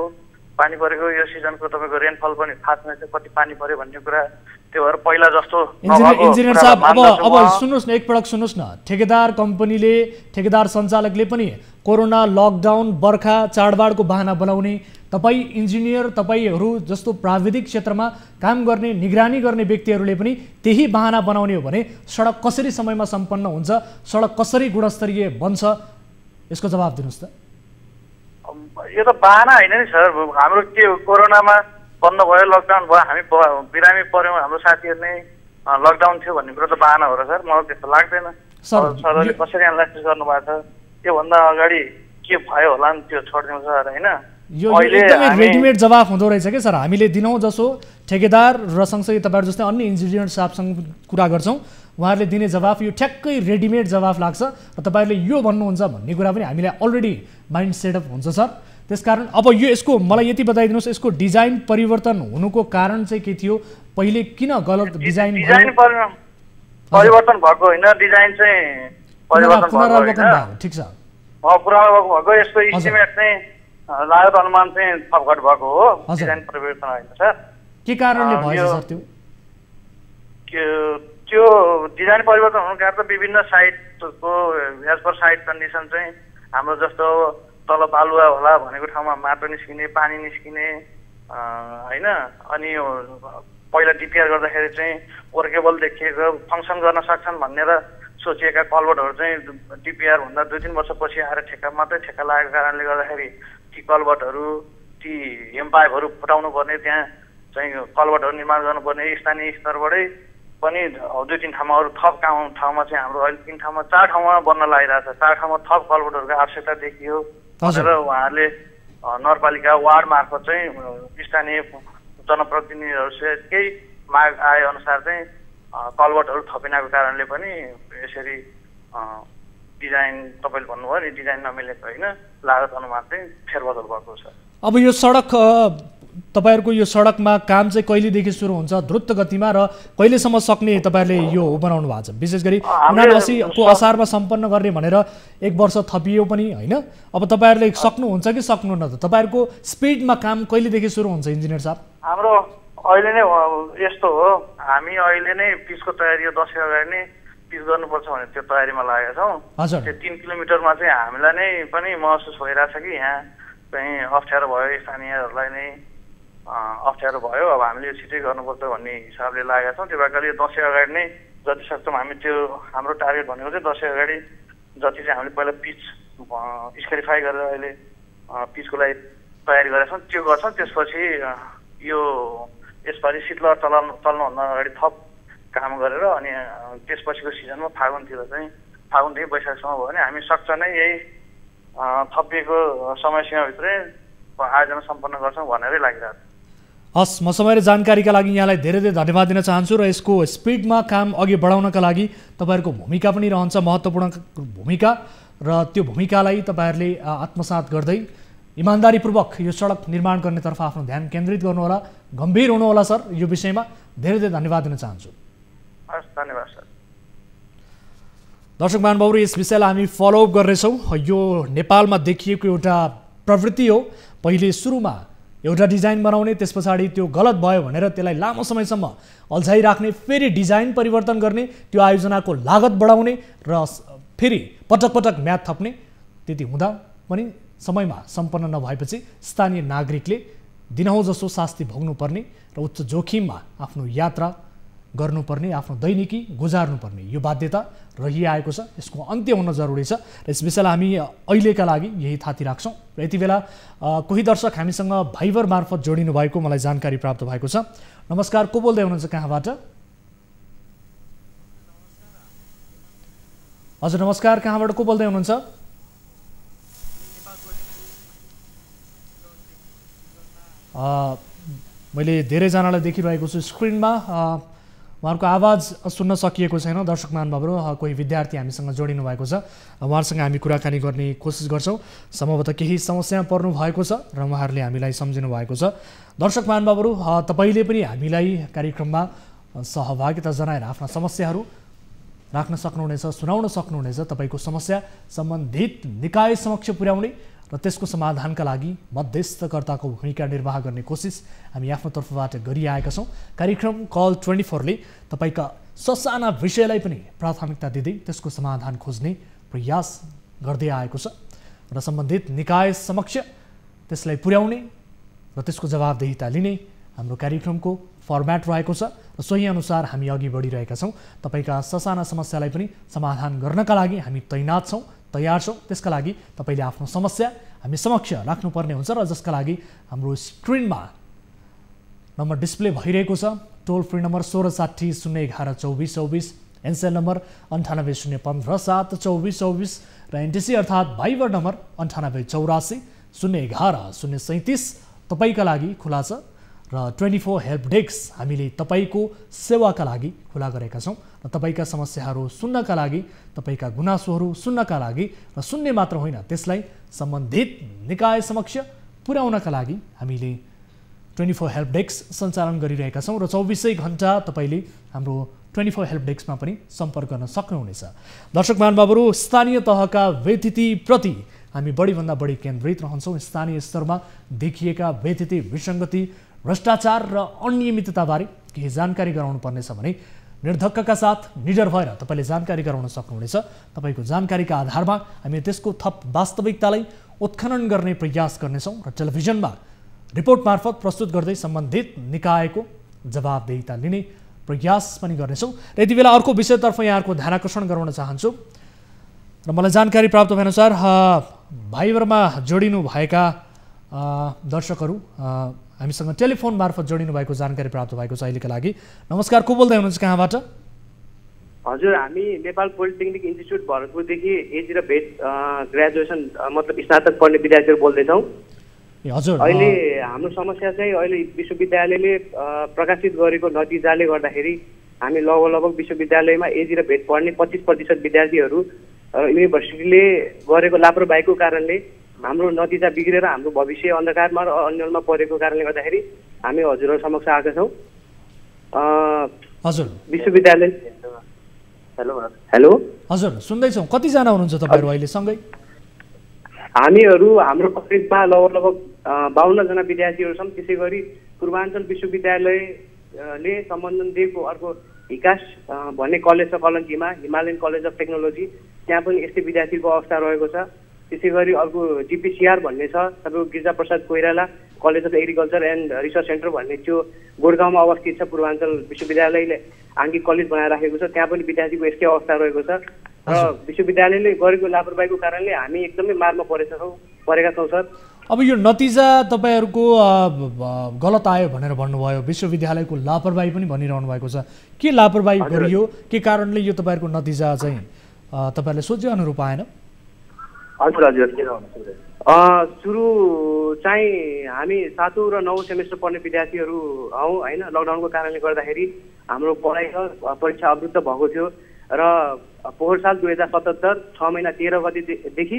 पानी परेको, यो सिजनको तपाईँको रेनफल पनि थाहा छैन कति पानी पर्यो भन्ने कुरा, त्यो भएर पहिला जस्तो इन्जिनियर साहब अब सुन्नुहोस् न, एकपटक सुन्नुहोस् न, ठेकेदार सञ्चालकले पनि कोरोना, लकडाउन, बर्खा, चाडबाडको बहाना बनाउने, तपाईँ इन्जिनियर, तपाईँहरू जस्तो प्राविधिक क्षेत्रमा काम गर्ने, निगरानी गर्ने व्यक्तिहरूले पनि त्यही बहाना बनाउने हो भने सडक कसरी समयमा सम्पन्न हुन्छ, सडक कसरी गुणस्तरीय बन्छ, यसको जवाब दिनुहोस् त। यो त बहाना होइन नि सर, हाम्रो के कोरोनामा बन्द भयो, लकडाउन भयो, हामी बिरामी पर्यौँ, हाम्रो साथीहरू नै लकडाउन थियो भन्ने कुरो त बहाना हो र सर? मलाई त्यस्तो लाग्दैन। सरले कसरी एनालाइसिस गर्नुभएको छ, त्योभन्दा अगाडि के भयो होला नि त्यो छोडिदिउँ सर होइन। यो एकदमै रेडिमेड जवाफ हुँदो रहेछ कि सर। हामीले दिनौँ जसो ठेकेदार र सँगसँगै तपाईँहरू जस्तै अन्य इन्जिनियर साहबसँग कुरा गर्छौँ, उहाँहरूले दिने जवाफ यो ठ्याक्कै रेडिमेड जवाफ लाग्छ र तपाईँहरूले यो भन्नुहुन्छ भन्ने कुरा पनि हामीलाई अलरेडी माइन्ड सेटअप हुन्छ सर। त्यसकारण अब यसको मलाई यति बताइदिनुहोस्, यसको डिजाइन परिवर्तन हुनुको कारण चाहिँ के थियो? पहिले किन गलत डिजाइन परिवर्तन भएको होइन, डिजाइन चाहिँ परिवर्तन भयो। ठिक छ, पुरानो भएको, यसको इस्टिमेट चाहिँ लागत अनुमान चाहिँ थपघट भएको हो, डिजाइन परिवर्तन होइन सर। के कारणले भयो सर त्यो? त्यो डिजाइन परिवर्तन हुनुको कारण त विभिन्न साइटको एज पर साइट कन्डिसन चाहिँ हाम्रो जस्तो तल बालुवा होला भनेको ठाउँमा माटो निस्किने, पानी निस्किने होइन। अनि पहिला डिपिआर गर्दाखेरि चाहिँ वर्केबल देखिएको, फङ्सन गर्न सक्छन् भनेर सोचिएका कलभर्टहरू चाहिँ डिपिआर भन्दा 2-3 वर्षपछि आएर ठेक्का लागेको कारणले गर्दाखेरि ती कलभर्टहरू, ती हेम पाइपहरू फुटाउनु पर्ने, त्यहाँ चाहिँ कलभर्टहरू निर्माण गर्नुपर्ने स्थानीय स्तरबाटै पनि 2-3 ठाउँमा, अरू थप ठाउँमा चाहिँ हाम्रो अहिले 3 ठाउँमा 4 ठाउँमा बन्न लागिरहेछ। 4 ठाउँमा थप कलभर्टहरूको आवश्यकता देखियो भनेर उहाँहरूले नगरपालिका वार्ड मार्फत चाहिँ स्थानीय जनप्रतिनिधिहरूकै माग आए अनुसार चाहिँ कलभर्टहरू थपिनाको कारणले पनि यसरी डिजाइन तपाईँले भन्नुभयो नि, डिजाइन नमिलेको होइन, लागत अनुमान चाहिँ फेरबदल भएको छ। अब यो सडक तपाईँहरूको यो सडकमा काम चाहिँ कहिलेदेखि सुरु हुन्छ द्रुत गतिमा र कहिलेसम्म सक्ने तपाईँहरूले यो बनाउनु भएको छ? विशेष गरी 79 को असारमा सम्पन्न गर्ने भनेर 1 वर्ष थपियो पनि होइन। अब तपाईँहरूले सक्नुहुन्छ कि सक्नुहुन्न त? तपाईँहरूको स्पिडमा काम कहिलेदेखि सुरु हुन्छ इन्जिनियर साहब? हाम्रो अहिले नै यस्तो हो, हामी अहिले नै पिचको तयारी, यो दसैँ अगाडि नै पिच गर्नुपर्छ भने त्यो तयारीमा लागेका छौँ। त्यो 3 किलोमिटरमा चाहिँ हामीलाई नै पनि महसुस भइरहेछ कि यहाँ चाहिँ अप्ठ्यारो भयो, स्थानीयहरूलाई नै अप्ठ्यारो भयो, अब हामीले छिटै गर्नुपर्छ भन्ने हिसाबले लागेका छौँ। त्यो भएकाले दसैँ अगाडि नै जति सक्छौँ हामी, त्यो हाम्रो टार्गेट भनेको चाहिँ दसैँ अगाडि जति चाहिँ हामीले पहिला पिच स्क्यारिफाई गरेर अहिले पिचको लागि तयारी गरेका छौँ त्यो गर्छौँ। त्यसपछि यो यसपालि शीतलहर चल्नुभन्दा अगाडि थप काम गरेर अनि त्यसपछिको सिजनमा फागुनतिर चाहिँ फागुनदेखि वैशाखसम्म भयो भने हामी सक्छ नै यही थपिएको समय सीमाभित्रै आयोजना सम्पन्न गर्छौँ भनेरै लागिरहेको छ। हस्, म समय र जानकारीका लागि यहाँलाई धेरै धेरै धन्यवाद दिन चाहन्छु र यसको स्पिडमा काम अघि बढाउनका लागि तपाईँहरूको भूमिका पनि रहन्छ, महत्त्वपूर्ण भूमिका, र त्यो भूमिकालाई तपाईँहरूले आत्मसात गर्दै इमान्दारीपूर्वक यो सडक निर्माण गर्नेतर्फ आफ्नो ध्यान केन्द्रित गर्नुहोला, गम्भीर हुनुहोला सर। यो विषयमा धेरै धेरै धन्यवाद दिन चाहन्छु। हस्, धन्यवाद सर। दर्शक महानुभावहरू, यस विषयलाई हामी फलोअप गर्नेछौँ। यो नेपालमा देखिएको एउटा प्रवृत्ति हो, पहिले सुरुमा एउटा डिजाइन बनाउने, त्यस पछाडि त्यो गलत भयो भनेर त्यसलाई लामो समयसम्म अल्झाइराख्ने, फेरि डिजाइन परिवर्तन गर्ने, त्यो आयोजनाको लागत बढाउने र फेरि पटक पटक म्याद थप्ने। त्यति हुँदा पनि समयमा सम्पन्न नभएपछि स्थानीय नागरिकले दिनहुँ जसो शास्ति भोग्नुपर्ने र उच्च जोखिममा आफ्नो यात्रा गर्नुपर्ने, आफ्नो दैनिकी गुजार्नुपर्ने यो बाध्यता रहिआएको छ। यसको अन्त्य हुन जरुरी छ र यस विषयलाई हामी अहिलेका लागि यही थाती राख्छौँ। र यति बेला कोही दर्शक हामीसँग भाइबर मार्फत जोडिनु भएको मलाई जानकारी प्राप्त भएको छ। नमस्कार, को बोल्दै हुनुहुन्छ, कहाँबाट? हजुर नमस्कार, कहाँबाट को बोल्दै हुनुहुन्छ? मैले धेरैजनालाई देखिरहेको छु स्क्रिनमा। उहाँहरूको आवाज सुन्न सकिएको छैन। दर्शक महानुभावहरू, कोही विद्यार्थी हामीसँग जोडिनु भएको छ, उहाँहरूसँग हामी कुराकानी गर्ने कोसिस गर्छौँ। सम्भवतः केही समस्या पर्नु भएको छ र उहाँहरूले हामीलाई सम्झिनु भएको छ। दर्शक महानुभावहरू, तपाईँले पनि हामीलाई कार्यक्रममा सहभागिता जनाएर आफ्ना समस्याहरू राख्न सक्नुहुनेछ, सुनाउन सक्नुहुनेछ। तपाईँको समस्या सम्बन्धित निकाय समक्ष पुर्याउने र त्यसको समाधानका लागि मध्यस्थकर्ताको भूमिका निर्वाह गर्ने कोसिस हामी आफ्नो तर्फबाट गरिआएका छौँ। कार्यक्रम कल 24ले तपाईँका ससाना विषयलाई पनि प्राथमिकता दिँदै त्यसको समाधान खोज्ने प्रयास गर्दै आएको छ र सम्बन्धित निकाय समक्ष त्यसलाई पुर्याउने र त्यसको जवाबदेहिता लिने हाम्रो कार्यक्रमको फर्म्याट रहेको छ र सोही अनुसार हामी अघि बढिरहेका छौँ। तपाईँका ससाना समस्यालाई पनि समाधान गर्नका लागि हामी तैनात छौँ, तयार छौँ। त्यसका लागि तपाईँले आफ्नो समस्या हामी समक्ष राख्नुपर्ने हुन्छ र जसका लागि हाम्रो स्क्रिनमा नम्बर डिस्प्ले भइरहेको छ। टोल फ्री नम्बर 1660 011 2424, एनसेल नम्बर 98 015 7 2424 र एनटिसी अर्थात् भाइबर नम्बर 98 84 011 037 तपाईँका लागि खुला छ र 24 हेल्प डेस्क हामीले तपाईँको सेवाका लागि खुला गरेका छौँ र तपाईँका समस्याहरू सुन्नका लागि, तपाईँका गुनासोहरू सुन्नका लागि र सुन्ने मात्र होइन त्यसलाई सम्बन्धित निकाय समक्ष पुर्याउनका लागि हामीले 24 हेल्प डेस्क सञ्चालन गरिरहेका छौँ र 24 घण्टा तपाईँले हाम्रो 24 हेल्प डेस्कमा पनि सम्पर्क गर्न सक्नुहुनेछ। दर्शक महानुभावहरू, स्थानीय तहका व्यतिथिप्रति हामी बढीभन्दा बढी केन्द्रित रहन्छौँ। स्थानीय स्तरमा देखिएका व्यतिथि, विसङ्गति, भ्रष्टाचार र अनियमितताबारे केही जानकारी गराउनु पर्नेछ भने निर्धक्कका साथ निडर भएर तपाईँले जानकारी गराउन सक्नुहुनेछ। तपाईँको जानकारीका आधारमा हामी त्यसको थप वास्तविकतालाई उत्खनन गर्ने प्रयास गर्नेछौँ र टेलिभिजनमा रिपोर्ट मार्फत प्रस्तुत गर्दै सम्बन्धित निकायको जवाबदेहिता लिने प्रयास पनि गर्नेछौँ। र यति बेला अर्को विषयतर्फ यहाँहरूको ध्यानाकर्षण गराउन चाहन्छु र मलाई जानकारी प्राप्त भएअनुसार भाइबरमा जोडिनु भएका दर्शकहरू हामीसँग टेलिफोन मार्फत जोडिनु भएको जानकारी प्राप्त भएको छ अहिलेका लागि। नमस्कार, को बोल्दै हुनुहुन्छ, कहाँबाट? हजुर, हामी नेपाल पोलिटेक्निक इन्स्टिच्युट भरतपुरदेखि एजी र भेट ग्रेजुएसन मतलब स्नातक पढ्ने विद्यार्थीहरू बोल्दैछौँ। हजुर, अहिले हाम्रो समस्या चाहिँ अहिले विश्वविद्यालयले प्रकाशित गरेको नतिजाले गर्दाखेरि हामी लगभग विश्वविद्यालयमा एजी र भेट पढ्ने 25% विद्यार्थीहरू युनिभर्सिटीले गरेको लापरवाहीको कारणले हाम्रो नतिजा बिग्रेर हाम्रो भविष्य अन्धकारमा र अन्यलमा परेको कारणले गर्दाखेरि हामी हजुरहरू समक्ष आएका छौँ। हजुर, विश्वविद्यालय हेलो हजुर सुन्दैछौँ। कतिजना हुनुहुन्छ तपाईँहरू अहिले सँगै? हामीहरू हाम्रो कलेजमा लगभग 52 जना विद्यार्थीहरू छौँ। त्यसै गरी पूर्वाञ्चल विश्वविद्यालयले सम्बन्धन दिएको अर्को विकास भन्ने कलेज छ कलङ्कीमा, हिमालयन कलेज अफ टेक्नोलोजी, त्यहाँ पनि यस्तै विद्यार्थीको अवस्था रहेको छ। त्यसै गरी अर्को जिपिसिआर भन्ने छ तपाईँको Girija Prasad Koirala college of agriculture and research centre भन्ने त्यो गोरगाउँमा अवस्थित छ। पूर्वाञ्चल विश्वविद्यालयले आङ्गिक कलेज बनाएर राखेको छ, त्यहाँ पनि विद्यार्थीको यस्तै अवस्था रहेको छ र विश्वविद्यालयले गरेको लापरवाहीको कारणले हामी एकदमै मारमा परेका छौँ सर। अब यो नतिजा तपाईँहरूको गलत आयो भनेर भन्नुभयो, विश्वविद्यालयको लापरवाही पनि भनिरहनु भएको छ। के लापरवाही गरियो, के कारणले यो तपाईँहरूको नतिजा चाहिँ तपाईँहरूले सोचे अनुरूप आएन? हजुर हजुर, सुरु चाहिँ हामी 7औं र 9औं सेमेस्टर पढ्ने विद्यार्थीहरू हौँ होइन। लकडाउनको कारणले गर्दाखेरि हाम्रो पढाइ र परीक्षा अवरुद्ध भएको थियो र पोहोर साल 2077 6 महिना 13 गतेदेखि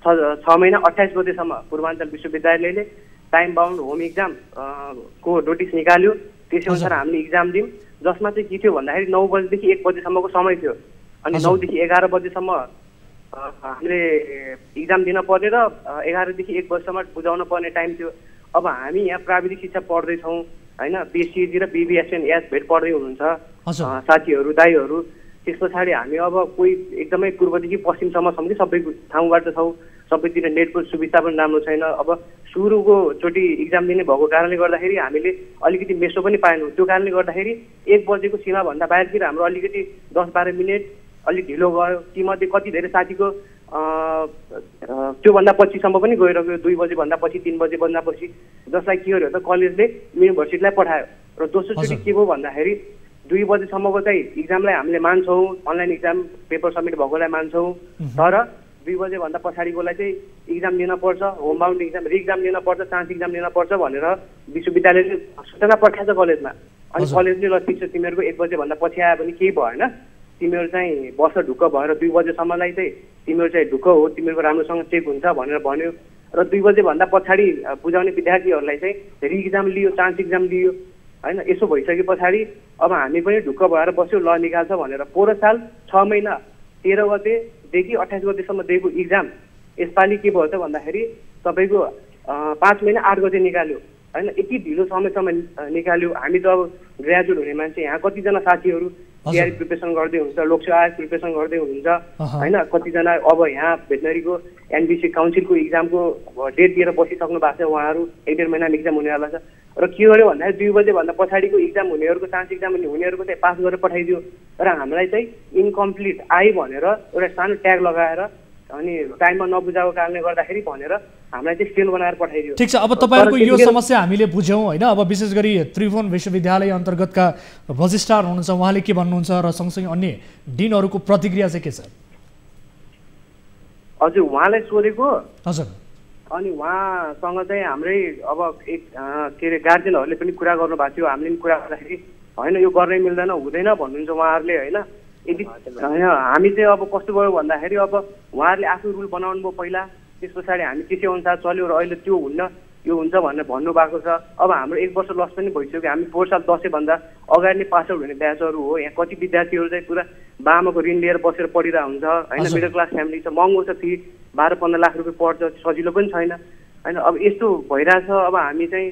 6 महिना 28 गतेसम्म पूर्वाञ्चल विश्वविद्यालयले टाइम बााउन्ड होम एक्जाम को नोटिस निकाल्यो। त्यसै अनुसार हामीले इक्जाम दियौँ, जसमा चाहिँ के थियो भन्दाखेरि 9 बजेदेखि 1 बजेसम्मको समय थियो अनि 9 देखि 11 बजेसम्म हामीले इक्जाम दिन पर्ने र 11 देखि 1 बजेसम्म बुझाउन पर्ने टाइम थियो। अब हामी यहाँ प्राविधिक शिक्षा पढ्दैछौँ होइन, बिएससिजी र बिबिएसएन एस भेट पढ्दै हुनुहुन्छ साथीहरू दाइहरू। त्यस पछाडि हामी अब कोही एकदमै पूर्वदेखि पश्चिमसम्म छौँ कि सबै ठाउँबाट छौँ, सबैतिर नेटको सुविधा पनि राम्रो छैन। अब सुरुको चोटि इक्जाम दिने भएको कारणले गर्दाखेरि हामीले अलिकति मेसो पनि पाएनौँ। त्यो कारणले गर्दाखेरि 1 बजेको सीमाभन्दा बाहिरतिर हाम्रो अलिकति 10-12 मिनट अलिक ढिलो गयो। तीमध्ये कति धेरै साथीको त्योभन्दा पछिसम्म पनि गइरहेको, 2 बजेभन्दा पछि 3 बजेभन्दा पछि, जसलाई के गर्यो त कलेजले युनिभर्सिटीलाई पठायो। र दोस्रोचोटि के भयो भन्दाखेरि 2 बजेसम्मको चाहिँ इक्जामलाई हामीले मान्छौँ, अनलाइन इक्जाम पेपर सबमिट भएकोलाई मान्छौँ, तर 2 बजेभन्दा पछाडिकोलाई चाहिँ इक्जाम दिन पर्छ, होम बााउन्ड इक्जाम, रि इक्जाम दिन पर्छ, चान्स इक्जाम दिन पर्छ भनेर विश्वविद्यालयले सूचना पठाएछ कलेजमा। अनि कलेजले ल ठिक छ तिमीहरूको 1 बजेभन्दा पछि आयो भने केही भएन, तिमीहरू चाहिँ वर्ष ढुक्क भएर 2 बजेसम्मलाई चाहिँ तिमीहरू चाहिँ ढुक्क हो, तिमीहरूको राम्रोसँग चेक हुन्छ भनेर भन्यो र 2 बजेभन्दा पछाडि बुझाउने विद्यार्थीहरूलाई चाहिँ रि इक्जाम लियो, चान्स इक्जाम लियो होइन। यसो भइसके पछाडि अब हामी पनि ढुक्क भएर बस्यो, ल निकाल्छ भनेर पोहोर साल 6 महिना 13 गतेदेखि 28 गतेसम्म दिएको इक्जाम यसपालि के भयो त भन्दाखेरि तपाईँको 5 महिना 8 गते निकाल्यो होइन। यति ढिलो समयसम्म निकाल्यो। हामी त अब ग्रेजुएट हुने मान्छे यहाँ कतिजना साथीहरू तयारी प्रिपेरेसन गर्दै हुन्छ, लोकसेवा आयोग प्रिपेरेसन गर्दै हुनुहुन्छ होइन। कतिजना अब यहाँ भेटनरीको एनबिसी काउन्सिलको इक्जामको डेट दिएर बसिसक्नु भएको छ, उहाँहरू 1.5 महिनामा इक्जाम हुनेवाला छ र के गर्यो भन्दाखेरि 2 बजेभन्दा पछाडिको इक्जाम हुनेहरूको चान्स इक्जाम हुनेहरूको चाहिँ पास गरेर पठाइदियो र हामीलाई चाहिँ इन्कम्प्लिट आयो भनेर एउटा सानो ट्याग लगाएर अनि टाइममा नबुझाएको कारणले गर्दाखेरि भनेर हामीलाई चाहिँ सेल बनाएर पठाइदियो। ठिक छ, अब तपाईँहरूको यो समस्या हामीले बुझ्यौँ होइन। अब विशेष गरी त्रिभुवन विश्वविद्यालय अन्तर्गतका रजिस्ट्रार हुनुहुन्छ, उहाँले के भन्नुहुन्छ र सँगसँगै अन्य डिनहरूको प्रतिक्रिया चाहिँ के छ? हजुर, उहाँलाई सोधेको हजुर, अनि उहाँसँग चाहिँ हाम्रै अब के अरे गार्जेनहरूले पनि कुरा गर्नुभएको थियो। हामीले पनि कुरा गर्दाखेरि होइन यो गर्नै मिल्दैन, हुँदैन भन्नुहुन्छ उहाँहरूले होइन। यदि होइन हामी चाहिँ अब कस्तो भयो भन्दाखेरि अब उहाँहरूले आफ्नो रुल बनाउनु भयो पहिला, त्यस पछाडि हामी त्यसै अनुसार चल्यो र अहिले त्यो हुन्न यो हुन्छ भनेर भन्नुभएको छ। अब हाम्रो 1 वर्ष लस पनि भइसक्यो। हामी पोहोर साल 10भन्दा अगाडि नै पास आउट हुने ब्याचहरू हो। यहाँ कति विद्यार्थीहरू चाहिँ पुरा बाबाको ऋण लिएर बसेर पढिरहेको हुन्छ होइन। मिडल क्लास फ्यामिली छ, महँगो छ, फी 12-15 लाख रुपियाँ पर्छ, सजिलो पनि छैन होइन। अब यस्तो भइरहेछ। अब हामी चाहिँ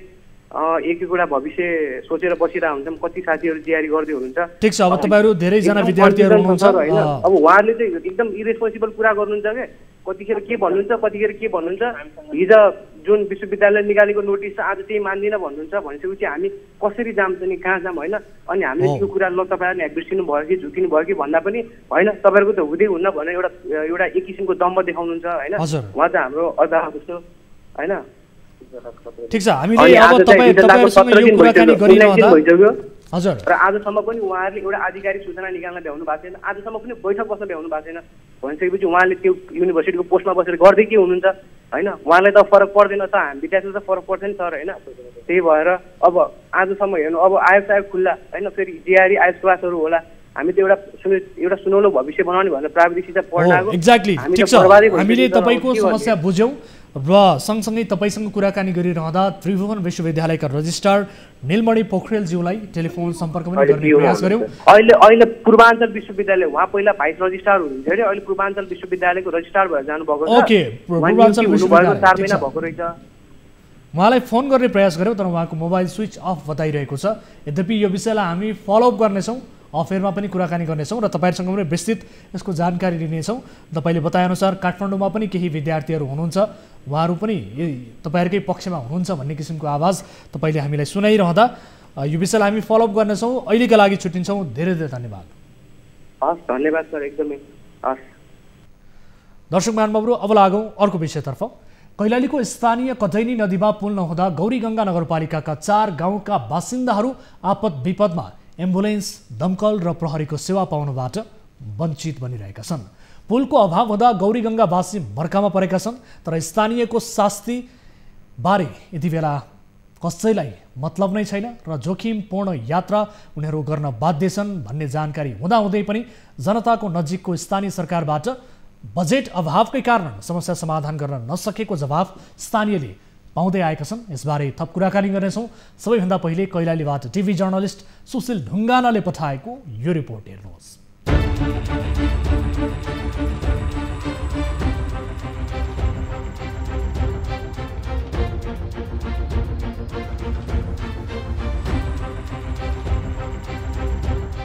एक एउटा भविष्य सोचेर बसिरहेको हुन्छौँ। कति साथीहरू तयारी गर्दै हुनुहुन्छ। ठिक छ, अब तपाईँहरू धेरैजना विद्यार्थीहरू हुनुहुन्छ होइन। अब उहाँहरूले चाहिँ एकदम इरेस्पोन्सिबल कुरा गर्नुहुन्छ क्या, कतिखेर के भन्नुहुन्छ कतिखेर के भन्नुहुन्छ। हिजो जुन विश्वविद्यालय निकालेको नोटिस छ आज त्यही मान्दिनँ भन्नुहुन्छ, भनेपछि हामी कसरी जान्छ नि, कहाँ जाम होइन। अनि हामीले त्यो कुरा ल तपाईँहरूले बिर्सिनु भयो कि झुकिनु भयो कि भन्दा पनि होइन, तपाईँहरूको त हुँदै हुन्न भनेर एउटा एक किसिमको दम्ब देखाउनुहुन्छ होइन। उहाँ चाहिँ हाम्रो अभिभावक जस्तो होइन। ठिक छ, हामीले अब तपाईहरुसँग यो कुराकानी गरिरहँदा हजुर र आजसम्म पनि उहाँहरूले एउटा आधिकारिक सूचना निकाल्न भ्याउनु भएको छैन, आजसम्म पनि बैठक बस्न भ्याउनु भएको छैन। भनिसकेपछि उहाँले त्यो युनिभर्सिटीको पोस्टमा बसेर गर्दै के हुनुहुन्छ होइन। उहाँलाई त फरक पर्दैन त, हामी विद्यार्थीलाई त फरक पर्छ नि सर होइन। त्यही भएर अब आजसम्म हेर्नु, अब आयोग खुल्ला होइन, फेरि जिआरई आयोग क्लासहरू होला। हामी त एउटा सुनौलो भविष्य बनाउने भनेर प्राविधिक शिक्षा पढ्न आएको। एक्ज्याक्टली, ठिक छ, हामीले तपाईँको समस्या बुझ्यौँ र सँगसँगै तपाईँसँग कुराकानी गरिरहँदा त्रिभुवन विश्वविद्यालयका रजिस्ट्रार नीलमणि पोखरेलज्यूलाई टेलिफोन सम्पर्क पनि गर्ने प्रयास गर्यौँ। अहिले पूर्वाञ्चल विश्वविद्यालय उहाँ पहिला भाइस रजिस्ट्रार हुनुहुन्थ्यो अरे, अहिले पूर्वाञ्चल विश्वविद्यालयको रजिस्ट्रार भएर जानुभएको छ। ओके, पूर्वाञ्चल विश्वविद्यालय 4 महिना भएको रहेछ। उहाँलाई फोन गर्ने प्रयास गर्यौँ तर उहाँको मोबाइल स्विच अफ बताइरहेको छ। यद्यपि यो विषयलाई हामी फलोअप गर्नेछौँ, अफेयरमा पनि कुराकानी गर्नेछौँ र तपाईँहरूसँग पनि विस्तृत यसको जानकारी लिनेछौँ। तपाईँले बताएअनुसार काठमाडौँमा पनि केही विद्यार्थीहरू हुनुहुन्छ, उहाँहरू पनि तपाईँहरूकै पक्षमा हुनुहुन्छ भन्ने किसिमको आवाज तपाईँले हामीलाई सुनाइरहँदा यो विषयलाई हामी फलोअप गर्नेछौँ। अहिलेका लागि छुट्टिन्छौँ, धेरै धेरै धन्यवाद। हस्, धन्यवाद सर, एकदमै हस्। दर्शक महानुभावहरू, अब लागौँ अर्को विषयतर्फ। कैलालीको स्थानीय कटैनी नदीमा पुल नहुँदा गौरीगङ्गा नगरपालिकाका 4 गाउँका बासिन्दाहरू आपद विपदमा एम्बुलेन्स, दमकल र प्रहरीको सेवा पाउनबाट वञ्चित बनिरहेका छन्। पुलको अभाव हुँदा गौरीगङ्गावासी मर्कामा परेका छन्, तर स्थानीयको शास्ति बारे यति बेला कसैलाई मतलब नै छैन र जोखिमपूर्ण यात्रा उनीहरू गर्न बाध्य छन् भन्ने जानकारी हुँदाहुँदै पनि जनताको नजिकको स्थानीय सरकारबाट बजेट अभावकै कारण समस्या समाधान गर्न नसकेको जवाफ स्थानीयले पाउँदै आएका छन्। यसबारे थप कुराकानी गर्नेछौँ। सबैभन्दा पहिले कैलालीबाट टिभी जर्नलिस्ट सुशील ढुङ्गानाले पठाएको यो रिपोर्ट हेर्नुहोस्।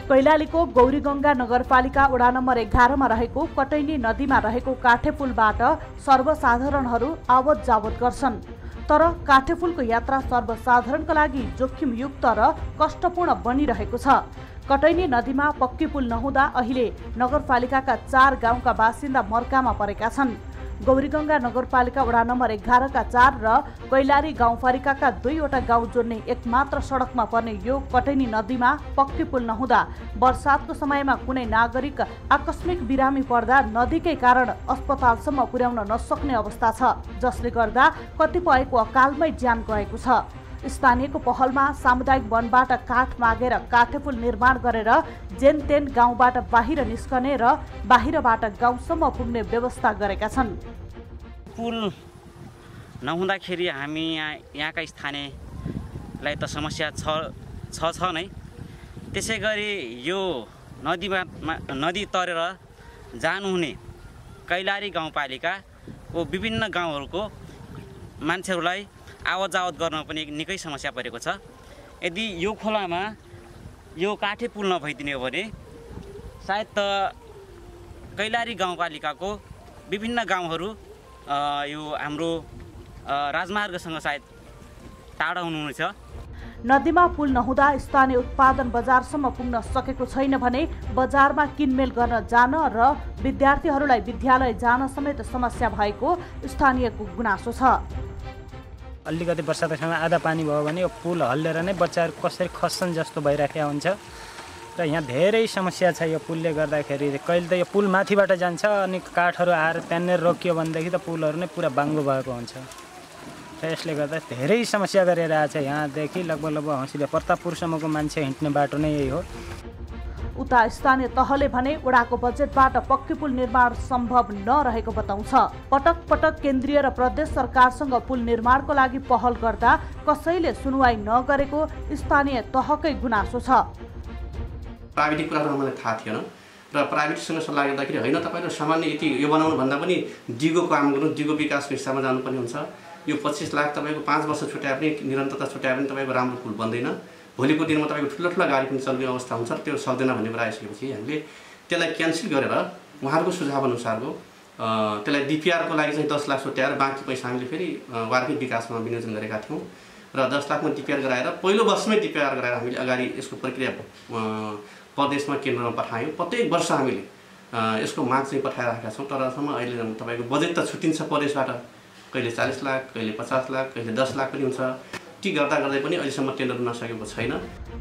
कैलालीको गौरीगङ्गा नगरपालिका वडा नम्बर 11 मा रहेको कटैनी नदीमा रहेको काठे पुलबाट सर्वसाधारणहरू आवत जावत गर्छन्। तर काठे पुलको यात्रा सर्वसाधारणका लागि जोखिमयुक्त र कष्टपूर्ण बनिरहेको छ। कटैनी नदीमा पक्की पुल नहुँदा अहिले नगरपालिकाका 4 गाउँका बासिन्दा मर्कामा परेका छन्। गौरीगङ्गा नगरपालिका वडा नम्बर 11 का 4 र कैलाली गाउँपालिकाका 2वटा गाउँ जोड्ने एकमात्र सडकमा पर्ने यो कटैनी नदीमा पक्की पुल नहुँदा वर्षातको समयमा कुनै नागरिक आकस्मिक बिरामी पर्दा नदीकै कारण अस्पतालसम्म पुर्याउन नसक्ने अवस्था छ, जसले गर्दा कतिपयको अकालमै ज्यान गएको छ। स्थानीयको पहलमा सामुदायिक वनबाट काठ मागेर काठेपुल निर्माण गरेर जेनतेन गाउँबाट बाहिर निस्कने र बाहिरबाट गाउँसम्म पुग्ने व्यवस्था गरेका छन्। पुल नहुँदाखेरि हामी यहाँका स्थानीयलाई त समस्या छ नै। त्यसै गरी यो नदी तरेर जानुहुने कैलाली गाउँपालिकाको विभिन्न गाउँहरूको मान्छेहरूलाई आवत जावत गर्न पनि निकै समस्या परेको छ। यदि यो खोलामा यो काठे पुल नभइदिने हो भने सायद त कैलाली गाउँपालिकाको विभिन्न गाउँहरू यो हाम्रो राजमार्गसँग सायद टाढा हुनुहुनेछ। नदीमा पुल नहुँदा स्थानीय उत्पादन बजारसम्म पुग्न सकेको छैन भने बजारमा किनमेल गर्न जान र विद्यार्थीहरूलाई विद्यालय जान समेत समस्या भएको स्थानीयको गुनासो छ। अलिकति वर्षादेखि आधा पानी भयो भने यो पुल हल्लेर नै बच्चाहरू कसरी खस्छन् जस्तो भइराखेको हुन्छ र यहाँ धेरै समस्या छ। यो पुलले गर्दाखेरि कहिले त यो पुल माथिबाट जान्छ अनि काठहरू आएर त्यहाँनिर रोकियो भनेदेखि त पुलहरू नै पुरा बाङ्गो भएको हुन्छ र यसले गर्दा धेरै समस्या गरिरहेछ। यहाँदेखि लगभग हँसिले प्रतापपुरसम्मको मान्छे हिँड्ने बाटो नै यही हो। उता स्थानीय तहले भने वडाको बजेटबाट पक्की पुल निर्माण सम्भव नरहेको बताउँछ। पटक पटक केन्द्रीय र प्रदेश सरकारसँग पुल निर्माणको लागि पहल गर्दा कसैले सुनवाई नगरेको स्थानीय तहकै गुनासो छ। प्राविधिक कुराहरू मलाई थाहा थिएन र प्राइभेटसँग सल्लाह गर्दाखेरि होइन तपाईँले सामान्य यति यो बनाउनु भन्दा पनि दिगो काम गर्नु, दिगो विकासको हिस्सामा जानुपर्ने हुन्छ। यो 25 लाख तपाईँको 5 वर्ष छुट्याए पनि निरन्तरता छुट्याए पनि तपाईँको राम्रो पुल बन्दैन। भोलिको दिनमा तपाईँको ठुला गाडी पनि चल्ने अवस्था हुन्छ, त्यो सक्दैन भन्ने कुरा आइसकेपछि हामीले त्यसलाई क्यान्सल गरेर उहाँहरूको सुझाव अनुसारको त्यसलाई डिपिआरको लागि चाहिँ 10 लाख छुट्याएर बाँकी पैसा हामीले फेरि वार्षिक विकासमा विनियोजन गरेका थियौँ र 10 लाखमा डिपिआर गराएर पहिलो वर्षमै डिपिआर गराएर हामीले अगाडि यसको प्रक्रिया प्रदेशमा केन्द्रमा पठायौँ। प्रत्येक वर्ष हामीले यसको माग चाहिँ पठाइरहेका छौँ। तरसम्म अहिले तपाईँको बजेट त छुट्टिन्छ प्रदेशबाट, कहिले 40 लाख, कहिले 50 लाख, कहिले 10 लाख पनि हुन्छ। ती गर्दा गर्दै पनि अहिलेसम्म टेन्डर नसकेको छैन।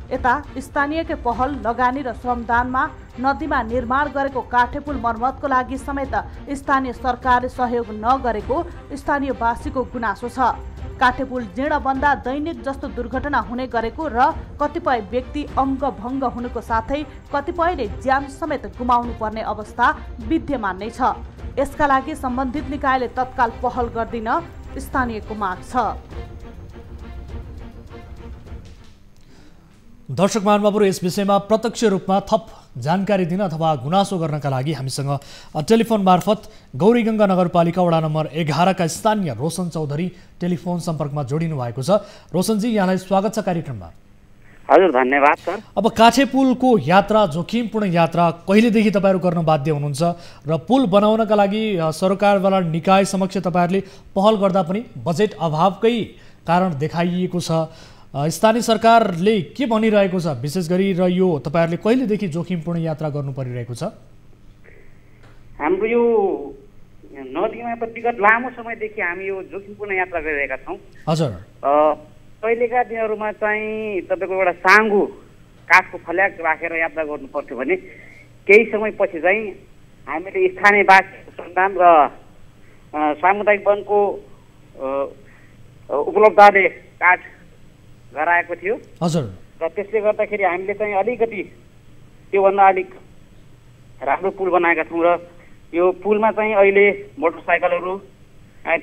यता स्थानीयकै पहल, लगानी र श्रमदानमा नदीमा निर्माण गरेको काठेपुल मर्मतको लागि समेत स्थानीय सरकारले सहयोग नगरेको स्थानीयवासीको गुनासो छ। काठेपुल जीर्ण बन्दा दैनिक जस्तो दुर्घटना हुने गरेको र कतिपय व्यक्ति अङ्गभङ्ग हुनुको साथै कतिपयले ज्यान समेत गुमाउनु पर्ने अवस्था विद्यमान नै छ। यसका लागि सम्बन्धित निकायले तत्काल पहल गर्दिन स्थानीयको माग छ। दर्शक महानुभावहरू, यस विषयमा प्रत्यक्ष रूपमा थप जानकारी दिन अथवा गुनासो गर्नका लागि हामीसँग टेलिफोन मार्फत गौरीगङ्गा नगरपालिका वडा नम्बर 11 का स्थानीय रोशन चौधरी टेलिफोन सम्पर्कमा जोडिनु भएको छ। रोशनजी, यहाँलाई स्वागत छ कार्यक्रममा। हजुर, धन्यवाद सर। अब काठे पुलको यात्रा, जोखिमपूर्ण यात्रा कहिलेदेखि तपाईँहरू गर्न बाध्य हुनुहुन्छ र पुल बनाउनका लागि सरकारवाला निकाय समक्ष तपाईँहरूले पहल गर्दा पनि बजेट अभावकै कारण देखाइएको छ। स्थानीय सरकारले के भनिरहेको छ विशेष गरी र यो तपाईँहरूले कहिलेदेखि जोखिमपूर्ण यात्रा गर्नु परिरहेको छ? हाम्रो यो नदीमा त विगत लामो समयदेखि हामी यो जोखिमपूर्ण यात्रा गरिरहेका छौँ। हजुर, पहिलेका दिनहरूमा चाहिँ तपाईँको एउटा साङ्गो काठको फल्याक राखेर यात्रा गर्नु पर्थ्यो भने केही समयपछि चाहिँ हामीले स्थानीयवासी सन्तान र सामुदायिक वनको उपलब्धताले काठ गराएको थियो। हजुर, र त्यसले गर्दाखेरि हामीले चाहिँ अलिकति त्योभन्दा अलिक राम्रो पुल बनाएका छौँ र यो पुलमा चाहिँ अहिले मोटरसाइकलहरू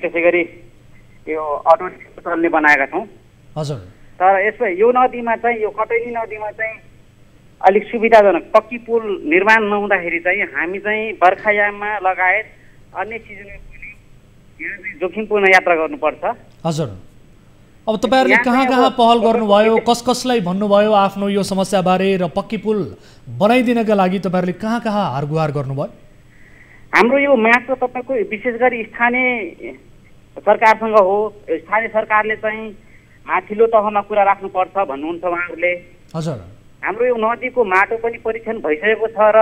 त्यसै गरी यो अटो चल्ने बनाएका छौँ। हजुर, तर यसमा यो नदीमा चाहिँ यो कटैनी नदीमा चाहिँ अलिक सुविधाजनक पक्की पुल निर्माण नहुँदाखेरि चाहिँ हामी चाहिँ बर्खायाममा लगायत अन्य सिजनमा जोखिमपूर्ण यात्रा गर्नुपर्छ। हजुर, अब तपाईँहरूले कहाँ कहाँ पहल गर्नुभयो, कसलाई भन्नुभयो आफ्नो यो समस्याबारे र पक्की पुल बनाइदिनका लागि तपाईँहरूले कहाँ कहाँ हारगुहार गर्नुभयो? हाम्रो यो माग त तपाईँको विशेष गरी स्थानीय सरकारसँग हो। स्थानीय सरकारले चाहिँ माथिल्लो तहमा कुरा राख्नुपर्छ भन्नुहुन्छ उहाँहरूले। हजुर, हाम्रो यो नदीको माटो पनि परीक्षण भइसकेको छ र